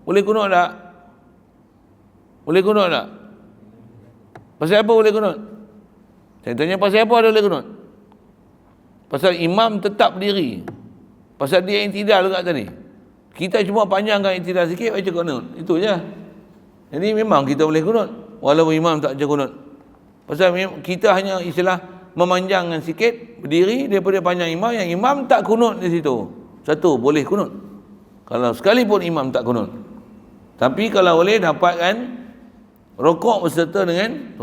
boleh kunut tak? Pasal apa boleh kunut? Saya tanya pasal apa dia boleh kunut? Pasal imam tetap berdiri. Pasal dia intidal dekat tadi. Kita cuma panjangkan intidal sikit, baca kunut. Itu je. Jadi memang kita boleh kunut walaupun imam tak baca kunut. Pasal kita hanya istilah memanjangkan sikit, berdiri daripada panjang imam, yang imam tak kunut di situ. Satu, boleh kunut. Kalau sekalipun imam tak kunut. Tapi kalau boleh dapatkan rokok berserta dengan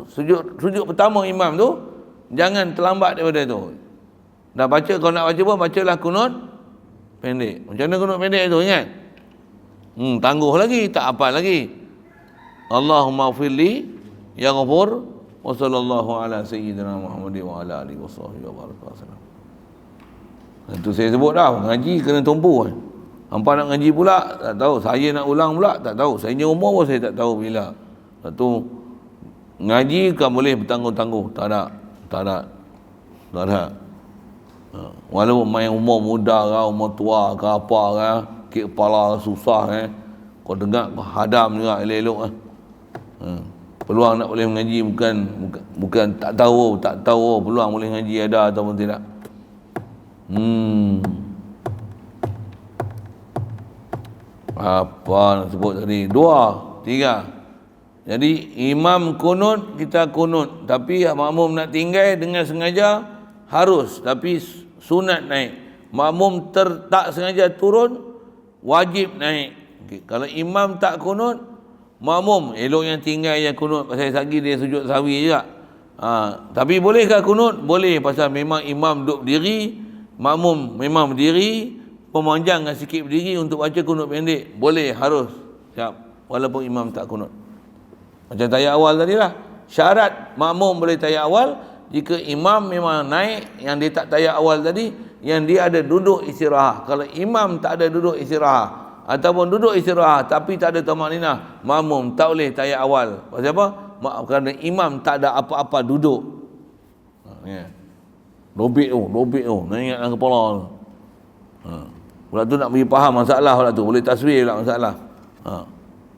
sujud pertama imam tu, jangan terlambat daripada tu. Dah baca, kalau nak baca pun bacalah kunut pendek. Macam mana kunut pendek tu, ingat? Tangguh lagi, tak hafal lagi. Allahumma firli ya ghafur wa sallallahu ala sayyidina Muhammad wa ala alihi wa sahbihi wa barakatuh. Itu saya sebut dah, ngaji kena tumpu. Hampa nak ngaji pula, tak tahu. Saya nak ulang pula, tak tahu. Saya ni umur pun saya tak tahu bila. Satu, ngaji kan boleh bertangguh-tangguh. Tak ada. Walaupun main umur muda ke, umur tua ke apa ke, kek kepala susah kau dengar, kau hadam juga elok-elok peluang nak boleh mengaji bukan tak tahu peluang boleh ngaji ada ataupun tidak. Apa nak sebut tadi? 2, 3. Jadi imam kunut, kita kunut. Tapi makmum nak tinggal dengan sengaja harus, tapi sunat naik. Makmum tak sengaja turun, wajib naik. Kalau imam tak kunut, makmum elok yang tinggal yang kunut, pasal sagi dia sujud sawi juga. Tapi bolehkah kunut? Boleh, pasal memang imam duduk berdiri, makmum memang berdiri, pemanjangkan sikit berdiri untuk baca kunut pendek. Boleh, harus. Siap. Walaupun imam tak kunut. Macam tayar awal tadi lah. Syarat makmum boleh tayar awal jika imam memang naik, yang dia tak tayar awal tadi, yang dia ada duduk istirahat. Kalau imam tak ada duduk istirahat, ataupun duduk istirahat tapi tak ada tamakninah, makmum tak boleh tayar awal. Pasal apa? Kerana imam tak ada apa-apa duduk. Dobit tu nak ingat dalam kepala tu. Pula tu nak bagi faham masalah pula tu, boleh tasbih pula masalah.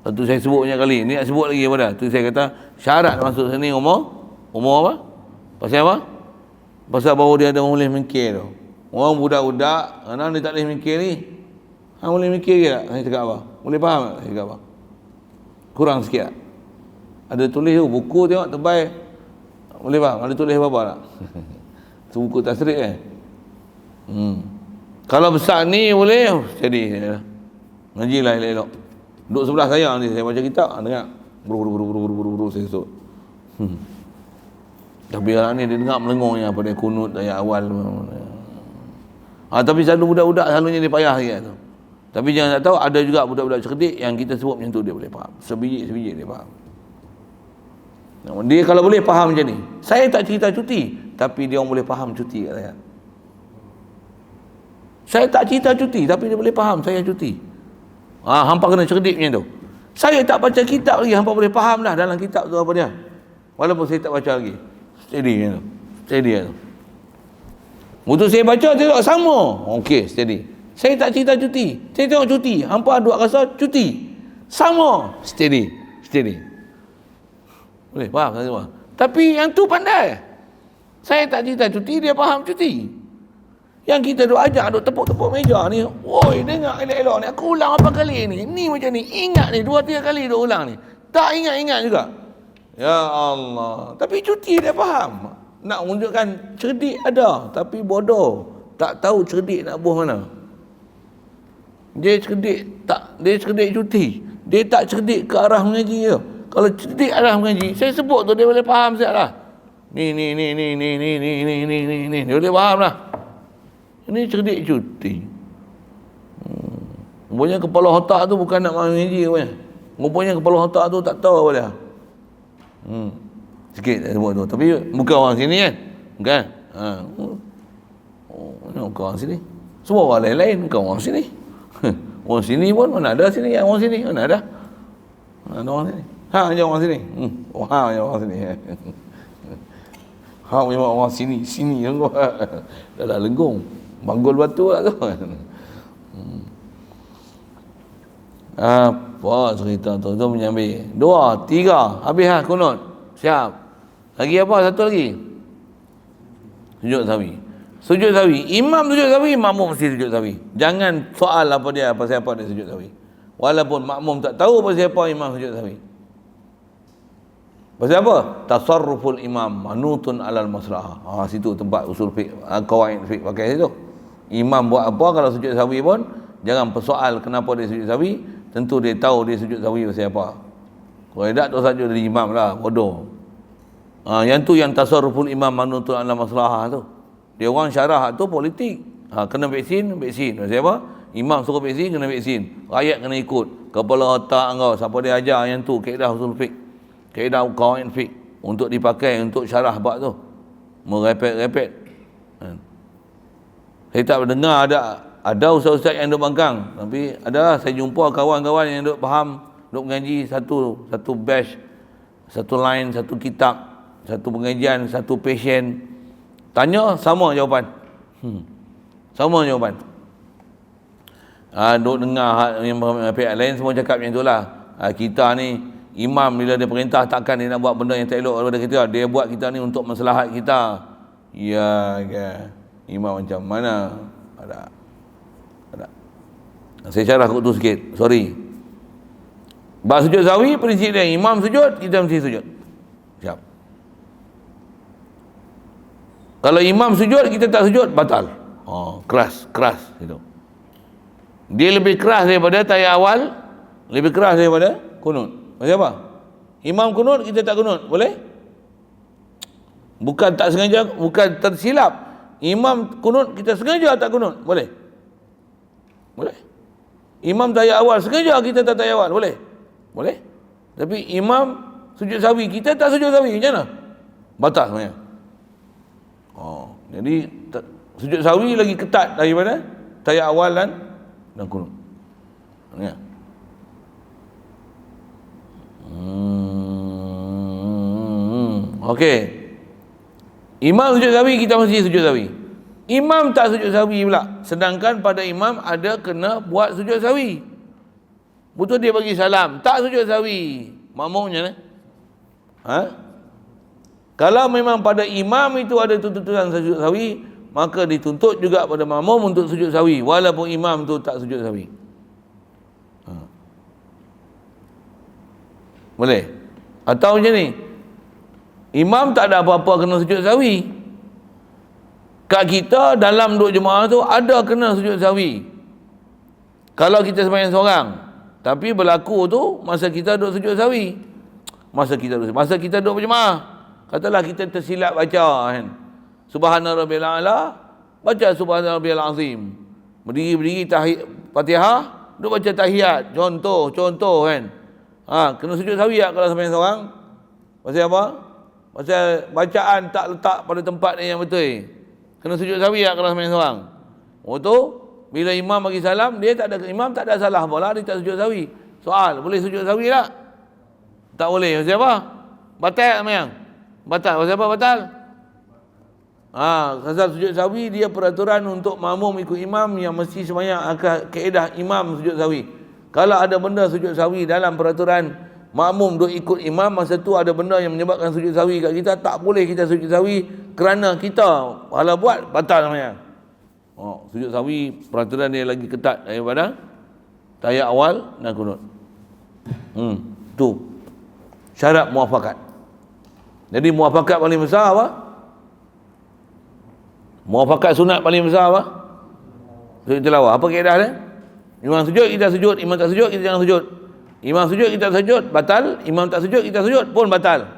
Tentu saya sebut banyak kali, ni nak sebut lagi pada tu. Saya kata syarat masuk sini umur apa? Pasal apa? Pasal baru dia ada boleh mengkir tu. Orang budak-budak, anak dia tak boleh mikir ni. Boleh mikir ke tak? Saya cakap apa? Boleh faham tak? Saya cakap apa? Kurang sikit tak? Ada tulis tu, buku tengok tebal. Boleh faham? Ada tulis apa-apa tak? Tu buku tasrik kan? Kalau besar ni boleh, jadi ngaji lah elok-elok. Duduk sebelah saya ni, saya baca kitab, dengar. Buru saya esok. Tapi orang ni dia dengar melengongnya pada kunut ayat awal. Tapi selalu budak-budak selalunya dia payah sikit tu. Tapi jangan tak tahu, ada juga budak-budak cerdik yang kita sebut macam tu dia boleh faham. Sebiji dia faham. Dia kalau boleh faham macam ni. Saya tak cerita cuti, tapi dia orang boleh faham cuti kat saya. Saya tak cerita cuti, tapi dia boleh faham saya cuti. Hampa kena cerdik macam tu. Saya tak baca kitab lagi, hampa boleh faham dah dalam kitab tu apa dia. Walaupun saya tak baca lagi. Steady macam tu. Steady macam tu. Waktu saya baca, tengok sama. Okey, steady. Saya tak cerita cuti. Saya tengok cuti. Hampa duk rasa cuti. Sama. Steady. Boleh faham tak semua? Tapi yang tu pandai. Saya tak cerita cuti, dia faham cuti. Yang kita duk ajak, duk tepuk-tepuk meja ni. Woi, dengar elok-elok ni. Aku ulang apa kali ni? Ni macam ni. Ingat ni, 2-3 kali duk ulang ni. Tak ingat-ingat juga. Ya Allah. Tapi cuti dia faham. Nak menunjukkan cerdik ada, tapi bodoh. Tak tahu cerdik nak buah mana. Dia cerdik cuti. Dia tak cerdik ke arah mengaji je. Kalau cerdik arah mengaji, saya sebut tu dia boleh faham siap lah. Ni. Dia boleh faham lah. Ini cerdik cuti. Rupanya kepala otak tu bukan nak mengaji rupanya. Rupanya kepala otak tu tak tahu apa dia. Sikit saya sebut tu. Tapi bukan orang sini kan? Bukan? Bukan orang sini. Semua orang lain-lain, bukan orang sini. Orang sini pun mana ada sini yang orang sini, mana ada. Ada orang sini. Je orang sini. Je orang sini. Memang orang sini yang gua. Dah lenggung. Banggul batu lah tu. Apa cerita tu? Tu menyambil 2, 3, habis lah kunut. Siap. Lagi apa? Satu lagi. Sujud sawi. Sujud sawi. Imam sujud sawi, makmum mesti sujud sawi. Jangan soal apa dia, pasal apa dia sujud sawi. Walaupun makmum tak tahu pasal apa imam sujud sawi. Pasal apa? Tasarruful imam manutun alal maslahah. Situ tempat usul fiqh, qawaid fiqh pakai situ. Imam buat apa kalau sujud sawi pun jangan persoal kenapa dia sujud sawi. Tentu dia tahu dia sujud sawi pasal apa. Kalau tidak dosa sujud dari imam lah, bodoh. Yang tu yang tasarruful imam manutun alal maslahah tu. Dia orang syarah tu politik. Kena vaksin. Pasal apa? Imam suruh vaksin, kena vaksin. Rakyat kena ikut. Kepala otak kau, siapa dia ajar yang tu, kaedah usul fiqh. Kaedah qawaid fiqh untuk dipakai untuk syarah bab tu. Merepet-repet. Saya tak dengar ada ustaz-ustaz yang duk bangkang, tapi ada saya jumpa kawan-kawan yang duk faham, duk mengaji satu batch, satu line, satu kitab, satu pengajian, satu pasien. Tanya sama jawapan. Sama jawapan. Duk dengar yang pihak lain semua cakap macam itulah. Kita ni imam bila dia perintah takkan dia nak buat benda yang tak elok daripada kita. Dia buat kita ni untuk maslahat kita. Ya ke? Imam macam mana? Ada. Saya syarah kot tu sikit. Sorry. Bab sujud sawi prinsip dia imam sujud, kita mesti sujud. Siap. Kalau imam sujud kita tak sujud, batal. Keras gitu. Dia lebih keras daripada tayat awal, lebih keras daripada kunut. Maksud apa? Imam kunut, kita tak kunut. Boleh? Bukan tak sengaja, bukan tersilap. Imam kunut, kita sengaja tak kunut. Boleh? Boleh? Imam tayat awal, sengaja kita tak tayat awal. Boleh? Boleh? Tapi imam sujud sawi, kita tak sujud sawi. Macam mana? Batal sebenarnya. Jadi sujud sawi lagi ketat daripada tayat awal dan kunut. Ya. Okey. Imam sujud sawi, kita mesti sujud sawi. Imam tak sujud sawi pula. Sedangkan pada imam ada kena buat sujud sawi. Betul dia bagi salam, tak sujud sawi. Makmumnya Kalau memang pada imam itu ada tuntutan sujud sawi, maka dituntut juga pada makmum untuk sujud sahwi walaupun imam tu tak sujud sahwi. Boleh? Atau macam ni, imam tak ada apa-apa kena sujud sahwi, kat kita dalam duduk jemaah tu ada kena sujud sahwi kalau kita sembahyang seorang, tapi berlaku tu masa kita duduk sujud sahwi, masa kita duduk berjemaah, katalah kita tersilap baca kan, subhana rabbiyal a'la, baca subhana rabbiyal azim, berdiri Fatihah, duduk baca tahiyat, contoh kan, kena sujud sahwi tak kalau sembahyang seorang? Pasal apa? Pasal bacaan tak letak pada tempat yang betul. Kena sujud sahwi tak kalau sembahyang seorang? Oh tu, bila imam bagi salam, imam tak ada salah pula, dia tak sujud sahwi. Soal, boleh sujud sahwi tak? Tak boleh. Pasal apa? Batal tak sembahyang? Batal. Pasal apa batal? Pasal sujud sahwi dia peraturan untuk makmum ikut imam yang mesti sembahyang akan kaedah imam sujud sahwi. Kalau ada benda sujud sahwi dalam peraturan makmum duk ikut imam, masa tu ada benda yang menyebabkan sujud sahwi kat kita, tak boleh kita sujud sahwi kerana kita kalau buat batal sembahyang. Sujud sahwi peraturan dia lagi ketat daripada tahiyat awal dan kunut. Tu syarat muafakat. Jadi muafakat paling besar apa? Muafakat sunat paling besar apa? Sujud tilawah. Apa kaedah dia? Imam sujud, kita sujud. Imam tak sujud, kita jangan sujud. Imam sujud, kita sujud, batal. Imam tak sujud, kita sujud, pun batal.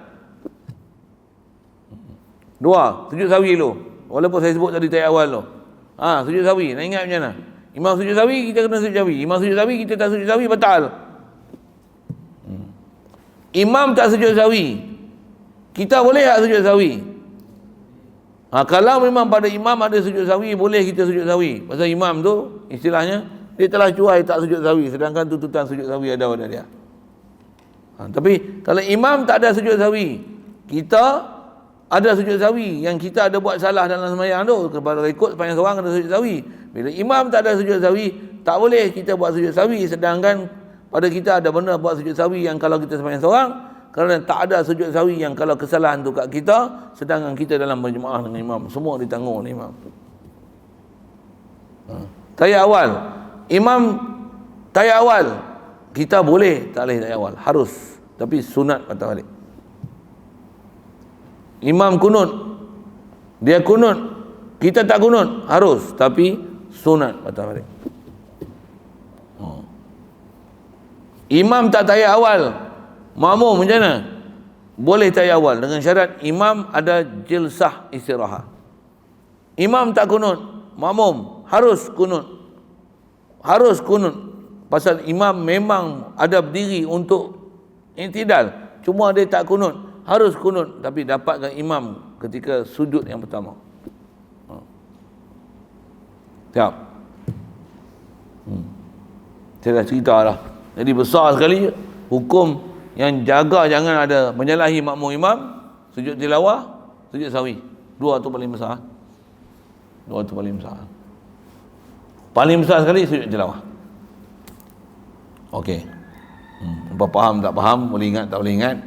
Dua, sujud sahwi dulu. Walaupun saya sebut tadi tahiyat awal tu. Sujud sahwi, nak ingat macam mana? Imam sujud sahwi, kita kena sujud sahwi. Imam sujud sahwi, kita tak sujud sahwi, batal. Imam tak sujud sahwi, kita boleh tak sujud sahwi? Kalau memang pada imam ada sujud sahwi, boleh kita sujud sahwi. Pasal imam tu istilahnya dia telah cuai tak sujud sahwi, sedangkan tuntutan sujud sahwi ada pada dia. Tapi kalau imam tak ada sujud sahwi, kita ada sujud sahwi, yang kita ada buat salah dalam sembahyang tu, kepada ikut sembahyang seorang ada sujud sahwi. Bila imam tak ada sujud sahwi, tak boleh kita buat sujud sahwi, sedangkan pada kita ada benda buat sujud sahwi yang kalau kita sembahyang seorang, kerana tak ada sujud sahwi yang kalau kesalahan tu kat kita, sedangkan kita dalam berjemaah dengan imam, semua ditanggung oleh imam. Tahiyat awal, imam tahiyat awal, kita boleh tak boleh tahiyat awal, harus, tapi sunat patah balik. Imam kunut, dia kunut, kita tak kunut, harus, tapi sunat patah balik. Imam tak tahiyat awal, makmum macam mana? Boleh tahiyat awal dengan syarat imam ada jilsah istirahat. Imam tak kunut, makmum harus kunut. Harus kunut. Pasal imam memang ada berdiri untuk i'tidal, cuma dia tak kunut. Harus kunut, tapi dapatkan imam ketika sujud yang pertama. Siap? Saya dah cerita lah. Jadi besar sekali hukum yang jaga jangan ada menyalahi makmum imam, sujud tilawah, sujud sahwi. Dua tu paling besar. Dua tu paling besar. Paling besar sekali sujud tilawah. Okey. Apa faham tak faham, boleh ingat tak boleh ingat,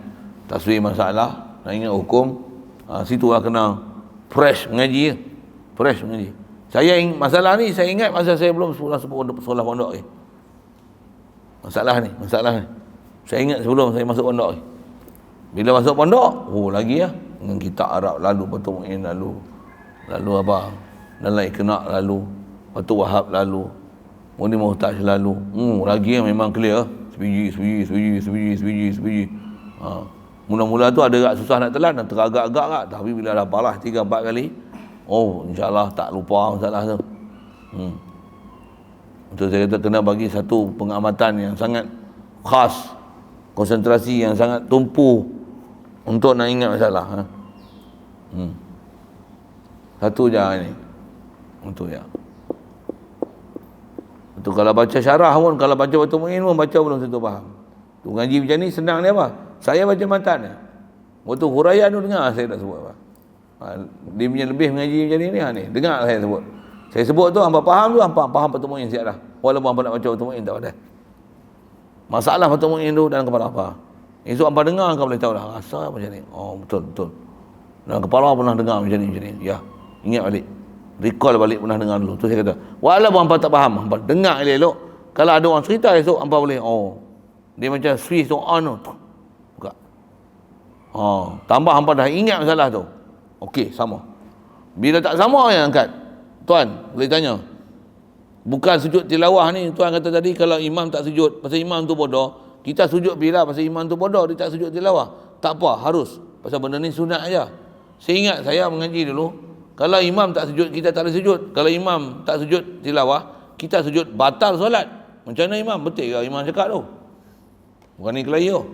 taswir masalah, nak ingat hukum, situlah kena fresh mengaji. Fresh mengaji. Masalah ni saya ingat masa saya belum sekolah pondok ni. Masalah ni. Saya ingat sebelum saya masuk pondok ni. Bila masuk pondok, lagi lah. Dengan kitab Arab lalu, Batu Mu'in lalu apa? Nalai Kenak lalu, Batu Wahab lalu, Muni Muhtaj lalu. Lagi lah memang clear. Sebiji. Mula-mula tu ada agak susah nak telan, teragak-agak kat. Tapi bila dah parah 3-4 kali, insyaAllah tak lupa masalah tu. Untuk saya kata kena bagi satu pengamatan yang sangat khas, konsentrasi yang sangat tumpu untuk nak ingat masalah. Satu je ni. Untuk ya. Itu kalau baca syarah pun, kalau baca Batu Mu'in pun baca belum tentu faham. Tu ngaji macam ni senang dia apa? Saya baca matan dia. Waktu huraian tu dengar saya tak sebut apa. Dia punya lebih mengaji macam ni, dengar saya sebut. Saya sebut tu hampa faham tu, hampa faham Batu Mu'in siap dah. Walaupun hampa nak baca Batu Mu'in tak ada. Masalah Batu Mu'in tu dalam kepala apa? Esok hampa dengar kau boleh tahu dah rasa macam ni. Betul. Dalam kepala pernah dengar macam ni. Ya, ingat balik. recall balik pernah dengar dulu. Tu saya kata, walaupun hampa tak faham, hampa dengar elok-elok. Kalau ada orang cerita esok, hampa boleh, dia macam switch tu on tu. Buka. Tambah hampa dah ingat masalah tu. Okey, sama. Bila tak sama yang angkat. Tuan, boleh tanya. Bukan sujud tilawah ni, tuan kata tadi kalau imam tak sujud, pasal imam tu bodoh, kita sujud bila pasal imam tu bodoh, dia tak sujud tilawah. Tak apa, harus. Pasal benda ni sunat aja. Saya ingat saya mengaji dulu, kalau imam tak sujud, kita tak boleh sujud. Kalau imam tak sujud tilawah, kita sujud, batal solat. Macam mana imam? Betul ke imam cakap tu? Bukan ni kelahi tu.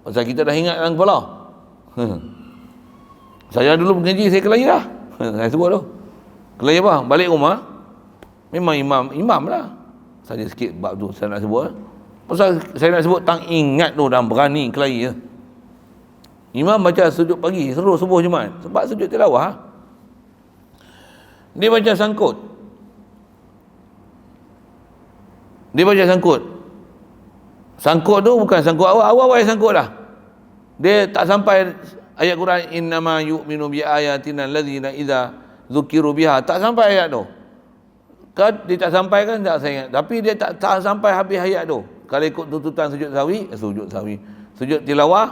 Pasal kita dah ingat dalam kepala. Saya dulu mengaji, saya kelahi dah. Saya sebut tu. Kelahi apa? Balik rumah, memang imam lah. Saja sikit bab tu saya nak sebut. Pasal saya nak sebut tang ingat tu dan berani kelahi je. Imam baca sujud pagi, seluruh subuh Jumaat. Sebab sujud tilawah. Dia baca sangkut. Sangkut tu bukan sangkut awal sangkut dah. Dia tak sampai ayat Quran, innama yu'minu bi ayatina allazina idza dzukiru biha. Tak sampai ayat tu. Kan dia tak sampai kan, tak saya ingat. Tapi dia tak sampai habis ayat tu. Kalau ikut tuntutan sujud sahwi. Sujud tilawah,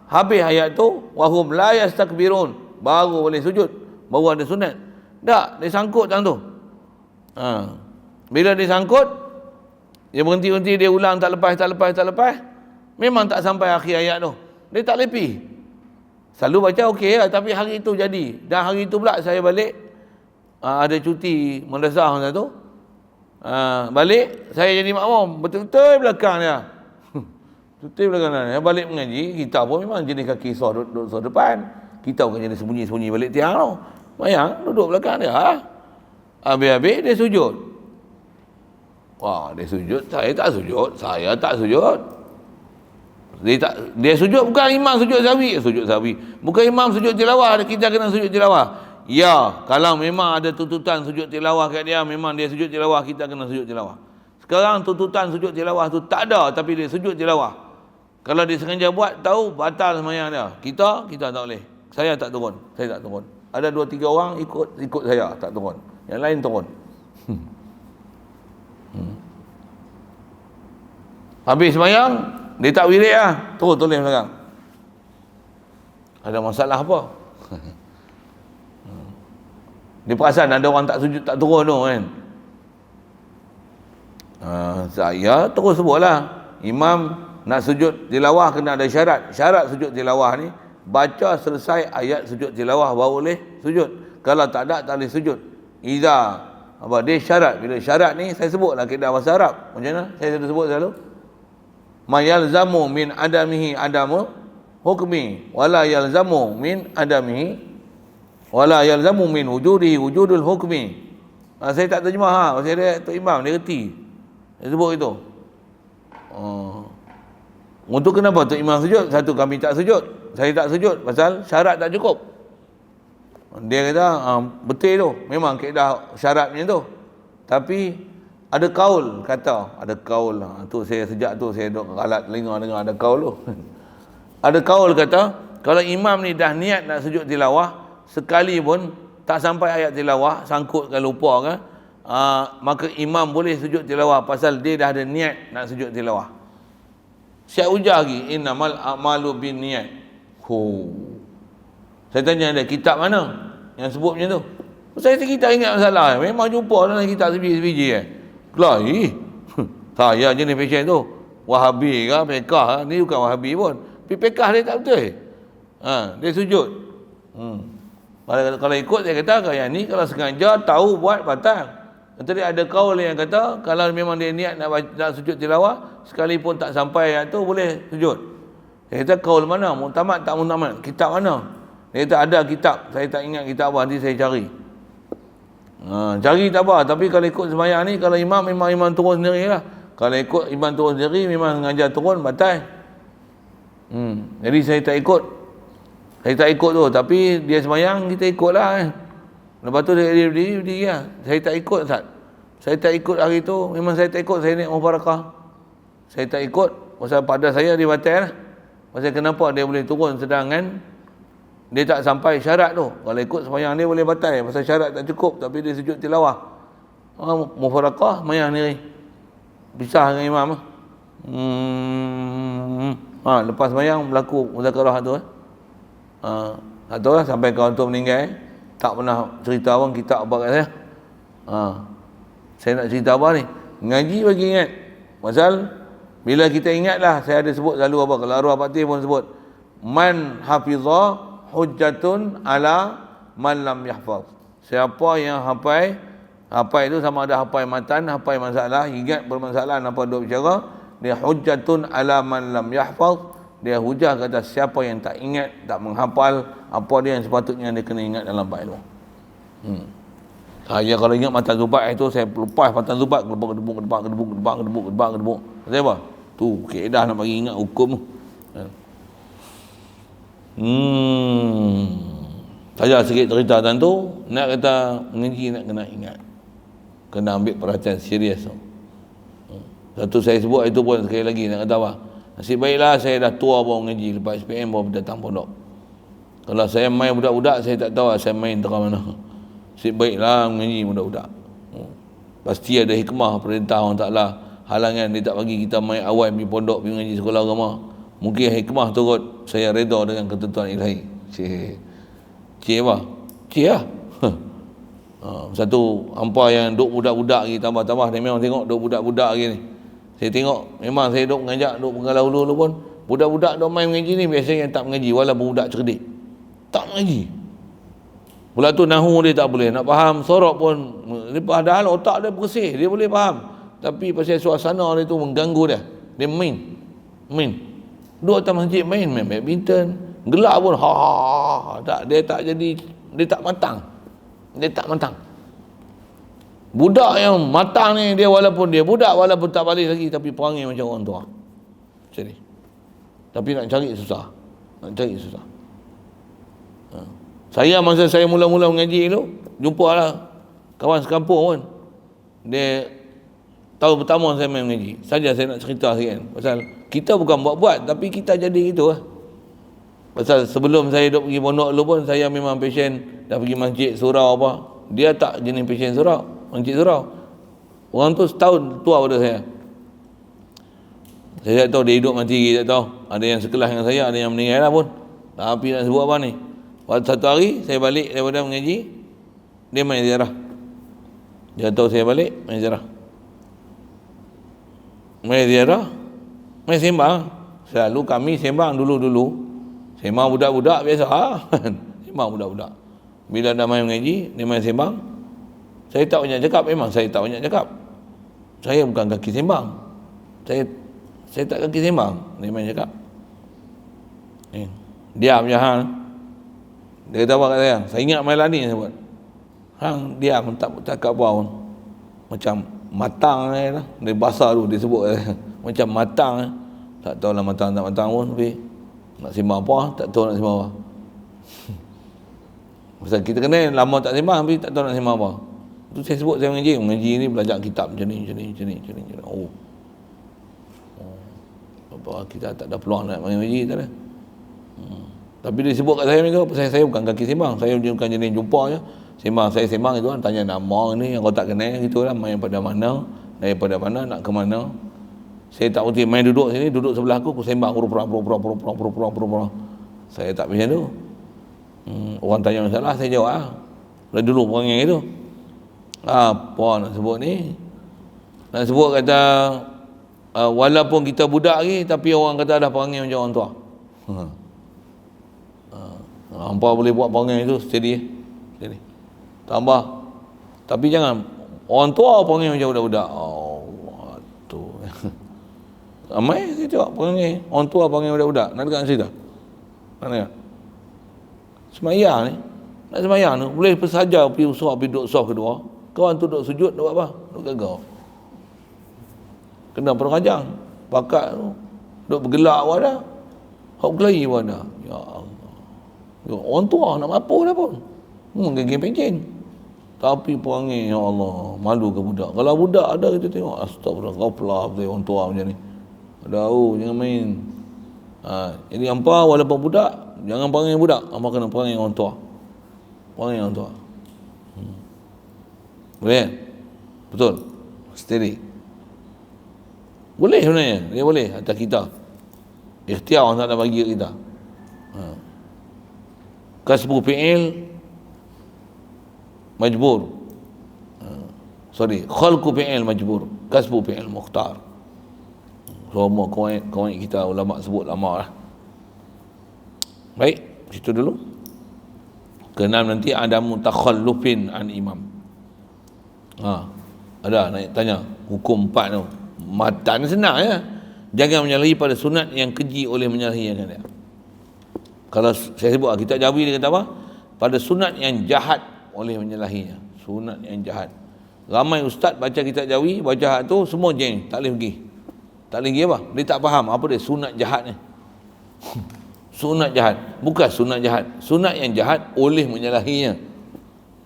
habis ayat tu, wahum la yastakbirun, baru boleh sujud, baru ada sunat. Tak, dia sangkut dalam tu. Bila dia sangkut, dia berhenti, dia ulang tak lepas. Memang tak sampai akhir ayat tu. Dia tak lepi. Selalu baca okey lah, tapi hari itu jadi. Dan hari itu pula saya balik, ada cuti madrasah masa tu. Balik, saya jadi makmum. Betul-betul belakang dia. Betul belakang dia. Balik mengaji, kita pun memang jenis kaki duduk depan. Kita bukan jenis sembunyi-sembunyi balik tiang tu. Mayang duduk belakang dia. Habis-habis dia sujud. Wah, dia sujud. Saya tak sujud. Dia sujud bukan imam sujud sahwi. Bukan imam sujud tilawah, kita kena sujud tilawah. Ya, kalau memang ada tuntutan sujud tilawah kat dia, memang dia sujud tilawah, kita kena sujud tilawah. Sekarang tuntutan sujud tilawah tu tak ada, tapi dia sujud tilawah. Kalau dia sengaja buat, tahu batal sembahyang dia. Kita tak boleh. Saya tak turun. Ada 2-3 orang ikut saya, tak turun. Yang lain turun. Habis sembahyang, dia tak wirid lah. Turun tulis belakang. Ada masalah apa? Dia perasan ada orang tak sujud tak turun tu kan. Saya terus sebutlah, imam nak sujud tilawah kena ada syarat. Syarat sujud tilawah ni, baca selesai ayat sujud tilawah baru boleh sujud. Kalau tak ada, tak boleh sujud. Dia syarat. Bila syarat ni saya sebutlah kaedah bahasa Arab. Macam mana? Saya sudah sebut selalu. Ma yalzamu min adamihi adamu hukmi wala yalzamu min adamihi wala yalzamu min wujudihi wujudul hukmi. Saya tak terjemah pasal dia Tok Imam dia reti. Dia sebut itu. Untuk kenapa Tok Imam sujud? Satu, kami tak sujud. Saya tak sujud pasal syarat tak cukup. Dia kata betul tu, memang kaedah syarat macam tu. Tapi ada kaul lah. Tu saya sejak tu saya duk ralat telinga dengar ada kaul tu. Ada kaul kata kalau imam ni dah niat nak sujud tilawah, sekali pun tak sampai ayat tilawah, sangkut ke lupa ke, maka imam boleh sujud tilawah pasal dia dah ada niat nak sujud tilawah. Syekh ujar lagi, innamal a'malu bin niat. Saya tanya dia, kitab mana yang sebut macam tu? Saya kita ingat masalah, memang jumpa dalam kitab sebiji-sebiji Kelahi. Saya jenis fashion tu. Wahabi ke, Pekah. Ni bukan Wahabi pun. Tapi Pekah dia tak betul. Dia sujud. Kalau ikut saya kata, yang ni kalau sengaja tahu buat batal. Tadi ada kaul yang kata, kalau memang dia niat nak sujud tilawah, sekalipun tak sampai ayat tu, boleh sujud. Saya kata, kaul mana? Muktamad tak muktamad? Kitab mana? Dia kata, ada kitab. Saya tak ingat kitab apa, nanti saya cari. Cari tak apa, tapi kalau ikut sembahyang ni, kalau imam memang imam turun sendiri lah. Kalau ikut imam turun sendiri, memang sengaja turun, batal. Jadi saya tak ikut tu, tapi dia sembahyang, kita ikut lah Lepas tu dia berdiri lah. Saya tak ikut Ustaz. Saya tak ikut hari tu, memang saya tak ikut, saya naik mubarakah. Saya tak ikut, pasal pada saya dia batal lah. Pasal kenapa dia boleh turun sedangkan dia tak sampai syarat tu. Kalau ikut sembahyang dia boleh batal pasal syarat tak cukup, tapi dia sujud tilawah. Mufaraqah sembahyang ni pisah dengan imam. Lepas sembahyang berlaku muzakarah tu. Tak tahu lah sampai kawan tu meninggal. Tak pernah cerita pun kitab apa kat saya. Saya nak cerita apa ni? Ngaji bagi ingat. Pasal bila kita ingat lah, saya ada sebut selalu apa, kalau arwah Patih pun sebut, man hafizah hujjatun ala man lam yahfaz. Siapa yang hafal itu sama ada hafal matan, hafal masalah, ingat bermasalah apa duk bicara, dia hujjatun ala man lam yahfaz. Dia hujah kata siapa yang tak ingat, tak menghafal apa dia yang sepatutnya dia kena ingat dalam bab ilmu. Saya kalau ingat matan zubat itu, saya lepas matan zubat, gedebuk. Saya apa? Tu kaedah nak bagi ingat hukum tu. Saja sikit cerita tu, nak kata mengaji nak kena ingat. Kena ambil perhatian serius tu. Satu saya sebut itu pun sekali lagi nak kata apa? Nasib baiklah saya dah tua baru mengaji, lepas SPM baru datang pondok. Kalau saya main budak-budak, saya tak tahu saya main terang mana. Nasib baiklah mengaji budak-budak. Pasti ada hikmah perintah Allah Ta'ala. Halangan dia tak bagi kita main awal pergi pondok, pergi mengaji sekolah agama. Mungkin hikmah turut saya reda dengan ketentuan ilahi. Cik apa? Cik lah. Satu hampa yang duk budak-budak lagi, tambah-tambah dia memang tengok duk budak-budak lagi ni. Saya tengok memang saya duk mengajak, duk mengalau dulu pun budak-budak duk main mengaji ni biasanya yang tak mengaji, walaupun budak cerdik tak mengaji. Pula tu nahu dia tak boleh nak faham, sorok pun dia, padahal otak dia bersih, dia boleh faham, tapi pasal suasana dia tu mengganggu dia main duduk atas masjid main badminton, gelak pun dia tak matang. Budak yang matang ni, dia walaupun dia budak, walaupun tak balik lagi, tapi perangai macam orang tua. Macam ni. Tapi nak cari susah. Saya masa saya mula-mula mengaji tu, jumpa lah kawan sekampung pun. Dia tahun pertama saya main mengaji. Saja saya nak cerita sikit. Pasal kita bukan buat-buat, tapi kita jadi gitu lah. Pasal sebelum saya duduk pergi pondok dulu pun, saya memang passion dah pergi masjid surau apa. Dia tak jenis passion surau, masjid surau. Orang tu setahun tua pada saya. Saya tak tahu dia hidup mati, tak tahu. Ada yang sekelas dengan saya, ada yang meninggal lah pun. Tapi nak sebut apa ni? Waktu satu hari saya balik daripada mengaji, dia main ziarah. Dia tahu saya balik, main ziarah. Main sembang. Selalu kami sembang dulu-dulu. Sembang budak-budak biasa. Sembang budak-budak. Bila dah main mengaji, dia main sembang. Saya tak banyak cakap, memang saya tak banyak cakap. Saya bukan kaki sembang. Saya tak kaki sembang. Dia main cakap. Diam je hang. Dia kata apa kat saya ingat Mailani sebut. Hang diam, tak cakap apa pun. Macam matang lah. Dia basah tu, dia sebut macam matang. Tak tahu lah matang tak matang pun, tapi nak sembang apa, tak tahu nak sembang apa. Pasal kita kena lama tak sembang, tapi tak tahu nak sembang apa. Tu saya sebut saya mengaji ni belajar kitab macam ni. Apa kita tak ada peluang nak mengaji tak ada. Tapi dia sebut kat saya macam tu, pasal saya bukan kaki sembang, saya bukan jenis jumpa je. Saya sembang itu kan, tanya nama ni yang kau tak kenal gitulah, main pada mana, daripada mana, nak ke mana. Saya tak berhenti main duduk sini, duduk sebelah aku sembang pura-pura. Saya tak macam tu. Orang tanya masalah, saya jawab lah. Dari dulu perangai itu. Apa nak sebut ni? Nak sebut kata walaupun kita budak lagi, tapi orang kata ada perangai macam orang tua. Hampa boleh buat perangai itu steady. Tambah. Tapi jangan orang tua perangai macam budak-budak. Tu. Ramai saya tengok perangai orang tua perangai budak-budak. Nak dengar cerita? Nak dengar? Semayang ni, nak semayang tu boleh saja pergi usah, pergi duduk saf kedua. Kawan tu duduk sujud, duduk apa? Duduk gagau. Kena perkajang. Pakat tu duduk bergelak pun ada. Hak berkelahi pun ada. Ya Allah. Orang tua nak mampu dah pun. Geng-geng pencen. Tapi perangai, ya Allah, malu ke budak. Kalau budak ada kita tengok, astagfirullah, ghaflah betul orang tua macam ni. Ada jangan main. Jadi hampa walaupun budak, Jangan perangai budak, hangpa kena perangai orang tua. Perangai orang tua. Boleh? Betul? Steady. Boleh sebenarnya, dia boleh atas kita. Ikhtiar orang tak nak bagi kita. Kasbu fi'il majbur. Khalqu fi'il majbur, kasbu fi'il mukhtar. Semua kawan kita ulama sebut lama lah. Baik, situ dulu. Keenam nanti adamu takhallufin an imam. Ada nak tanya hukum 4 tu. Matan senang ya. Jangan menyalahi pada sunat yang keji oleh menyalahi yang dia. Kalau saya sebut kitab Jawi dia kata apa? Pada sunat yang jahat oleh menyalahinya. Sunat yang jahat. Ramai ustaz baca kitab Jawi, baca tu semua jeng, tak boleh pergi. Tak boleh pergi apa? Dia tak faham apa dia sunat jahat ni. Sunat jahat, bukan sunat jahat. Sunat yang jahat oleh menyalahinya.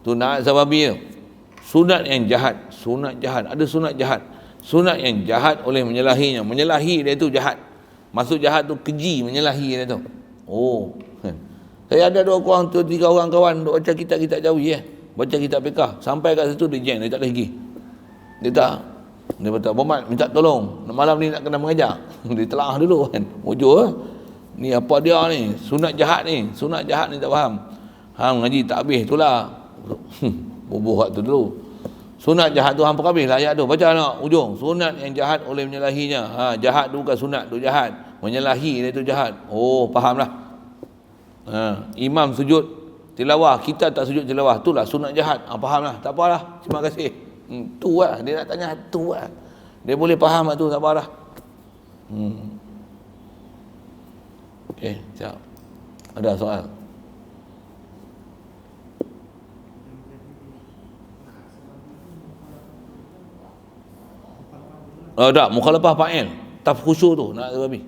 Tu Na'at Sababi tu. Sunat yang jahat, sunat jahat. Ada sunat jahat. Sunat yang jahat oleh menyalahinya. Menyalahi dia tu jahat. Maksud jahat tu keji, menyalahi dia tu. Oh. Saya ada 2 orang tu, 3 orang kawan duk baca kitab-kitab Jawi baca kitab fiqh. Sampai kat situ dia jeng, dia tak boleh pergi. Dia tak. Dia kata, "Muhammad, minta tolong. Malam ni nak kena mengajar." Dia telaah dulu kan. Mujur ni apa dia ni? Sunat jahat ni. Sunat jahat ni tak faham. Mengaji tak habis itulah. Bubuh tu dulu. Sunat jahat tu hampa habis lah ayat tu. Baca nak ujung. Sunat yang jahat oleh menyalahinya. Jahat tu bukan sunat tu jahat. Menyalahi dia tu jahat. Oh, fahamlah. Imam sujud tilawah, kita tak sujud tilawah. Itulah sunat jahat. Fahamlah. Tak apalah. Terima kasih. Tu lah. Dia nak tanya tu lah. Dia boleh faham tu. Tak apalah. Okey, siap. Ada soal? Tak, mukhalafah fa'il. Tafkhusyu tu nak babi.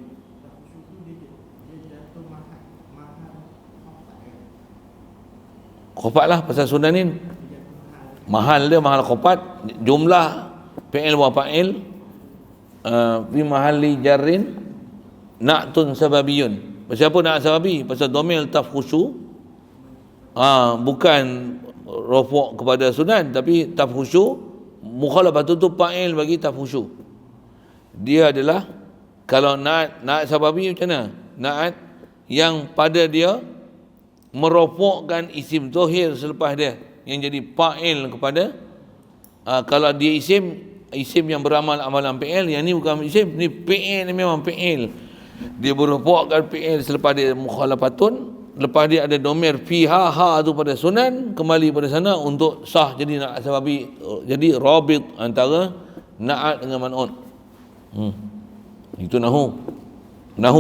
Khopat lah pasal sunanin. Mahal dia mahal khopat. Jumlah fi'il wa fa'il fi mahalli jarrin na'tun sababiyun. Pasal apa na'at sababi? Pasal domil tafkhusyu. Bukan rofok kepada sunan, tapi tafkhusyu. Mukhalafah tu fa'il bagi tafkhusyu. Dia adalah kalau na'at sababi macam mana? Na'at yang pada dia merofokkan isim zahir selepas dia yang jadi fa'il kepada kalau dia isim yang beramal amalan fi'il, yang ni bukan isim, ni fi'il, ni memang fi'il. Dia merofokkan fi'il selepas dia mukhalafatun, lepas dia ada domir fiha ha tu pada sunan, kembali pada sana untuk sah jadi na'at sababi, jadi rabit antara na'at dengan man'un. Itu nahu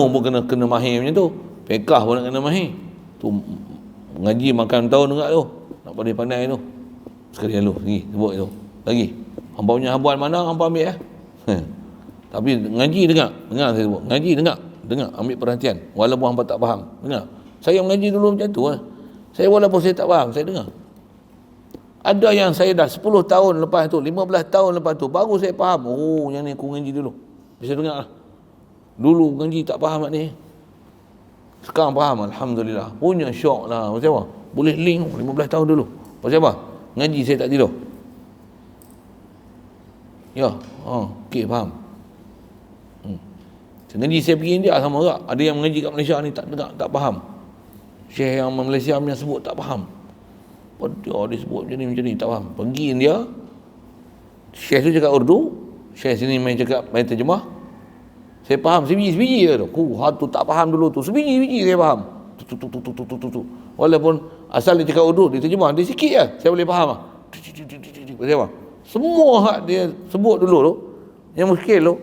pun kena mahir macam tu. Fiqh pun nak kena mahir tu. Ngaji makan tahun juga tu, nak pandai tu. Sekali dulu lagi sebut tu lagi. Hangpa punya habuan mana hangpa ambil tapi ngaji dengar saya sebut. Ngaji dengar ambil perhatian. Walaupun hangpa tak faham, dengar. Saya mengaji dulu macam tu Saya walaupun saya tak faham, saya dengar. Ada yang saya dah 10 tahun lepas tu, 15 tahun lepas tu, baru saya faham. Oh, yang ni aku ngaji dulu. Bisa dengar lah. Dulu ngaji tak faham ni. Sekarang faham, Alhamdulillah. Punya syok lah. Macam apa? Boleh link 15 tahun dulu. Pasal apa? Ngaji saya tak tidur. Ya, okey, faham. Ngaji saya pergi India sama juga. Ada yang mengaji kat Malaysia ni tak dengar, tak faham. Syekh yang Malaysia yang sebut tak faham. Dia sebut macam ni, tak faham. Pergi India, Syekh tu cakap Urdu, Syekh sini main cakap, main terjemah. Saya faham sebiji-sebiji je tu. Tu tak faham dulu tu. Sebiji-sebiji saya faham. Tu. Walaupun asal dia cakap Urdu, dia terjemah, dia sikit je. Saya boleh faham lah. Apa? Semua hak dia sebut dulu tu, yang muskil tu,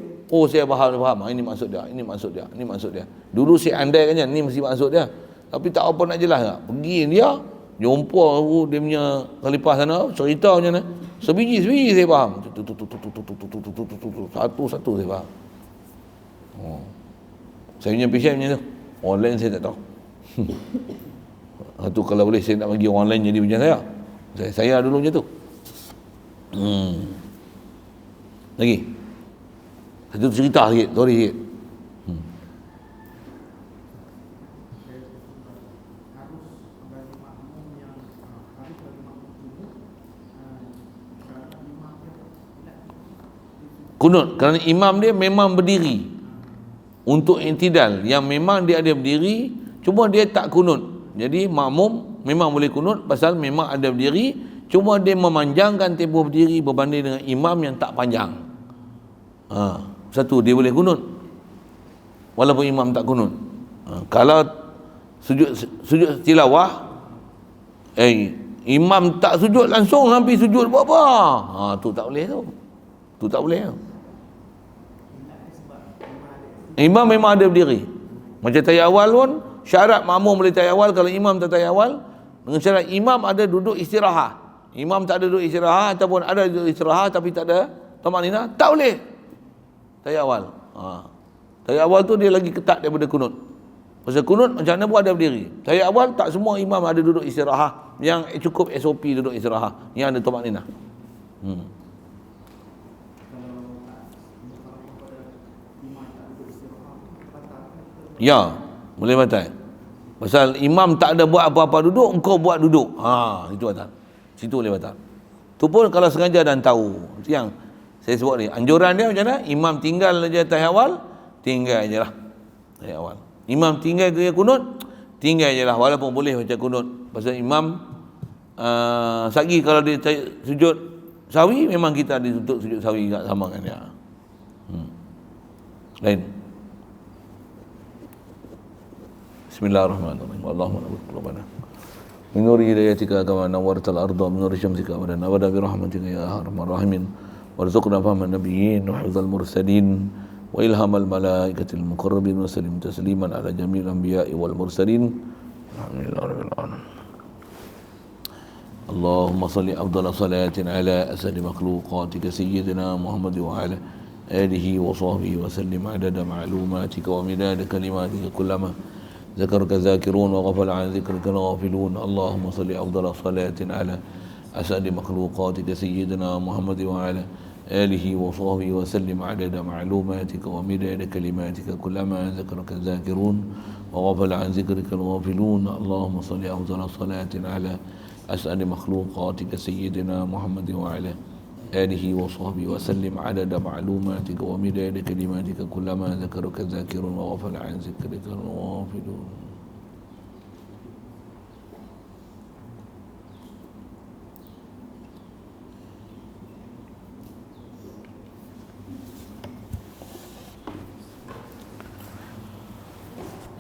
saya faham. Ini maksud dia. Dulu saya andaikan ni mesti maksud dia. Tapi tak apa nak jelas tak. Pergi dia, jumpa dia punya khalifah sana, cerita macam mana. Sebiji-sebiji saya faham. Satu-satu saya faham. Saya punya passion macam tu. Online saya tak tahu. Itu kalau boleh saya nak bagi orang lain jadi macam saya. Saya dulu macam tu. Lagi satu cerita sikit, story sikit. kunut kerana imam dia memang berdiri untuk i'tidal, yang memang dia ada berdiri, cuma dia tak kunut. Jadi makmum memang boleh kunut pasal memang ada berdiri, cuma dia memanjangkan tempoh berdiri berbanding dengan imam yang tak panjang. Satu, dia boleh kunut walaupun imam tak kunut. Kalau sujud tilawah, imam tak sujud langsung sampai sujud apa? Tu tak boleh tu. Tu tak boleh. Imam memang ada berdiri. Macam tahiyat awal pun, syarat makmum boleh tahiyat awal kalau imam tak tahiyat awal, dengan syarat imam ada duduk istirahat. Imam tak ada duduk istirahat ataupun ada duduk istirahat tapi tak ada tamanina, tak boleh tahiyat awal. Tahiyat awal tu dia lagi ketat daripada kunut. Pasal kunut macam mana pun ada berdiri. Tahiyat awal tak semua imam ada duduk istirahat. Yang cukup SOP duduk istirahat, yang ada tamanina. Ya, boleh batal. Pasal imam tak ada buat apa-apa duduk, engkau buat duduk. Itu batal. Situ boleh batal. Tu pun kalau sengaja dan tahu. Itu yang saya sebut ni. Anjuran dia macam mana? Imam tinggal aja tahiyat awal, tinggal ajalah tahiyat awal. Imam tinggal ke kunut, tinggal ajalah walaupun boleh baca kunut. Pasal imam sagi kalau dia sujud sawi, memang kita ada untuk sujud sawi juga sama kan dia. Lain. Bismillahirrahmanirrahim. Allahumma nabut qulubana min nuri hidayatika kama nawwartal arda min nuri syamsika abadan abada bi rahmatika ya arhamar rahimin warzuqna fahman nabiyyin wa hifdzal mursalin wa ilhamal malaikatil muqarrabin wa sallim tasliman ala jami'il anbiya'i wal mursalin. Alhamdulillahirabbil alamin. Allahumma salli afdhala salatin ala asadi makhluqatika sayyidina Muhammad wa ala alihi wa sahbihi wa sallim adada ma'lumatika wa midada kalimatika kullama ذكرك ذاكرون وغفل عن ذكرك الغافلون. اللهم صل أفضل صلاة على أسعد مخلوقاتك سيدنا محمد وعلى آله وصحبه وسلم عدد معلوماتك ومداد كلماتك كلما ذكرك الذاكرون وغفل عن ذكرك الغافلون. اللهم صل أفضل صلاة على أسعد مخلوقاتك سيدنا محمد وعلى آله وصحبه وسلم عدد معلوماتك ومداد كلماتك كلما ذكرك الذاكرون وغفل عن ذكرك الغافلون.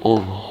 Oh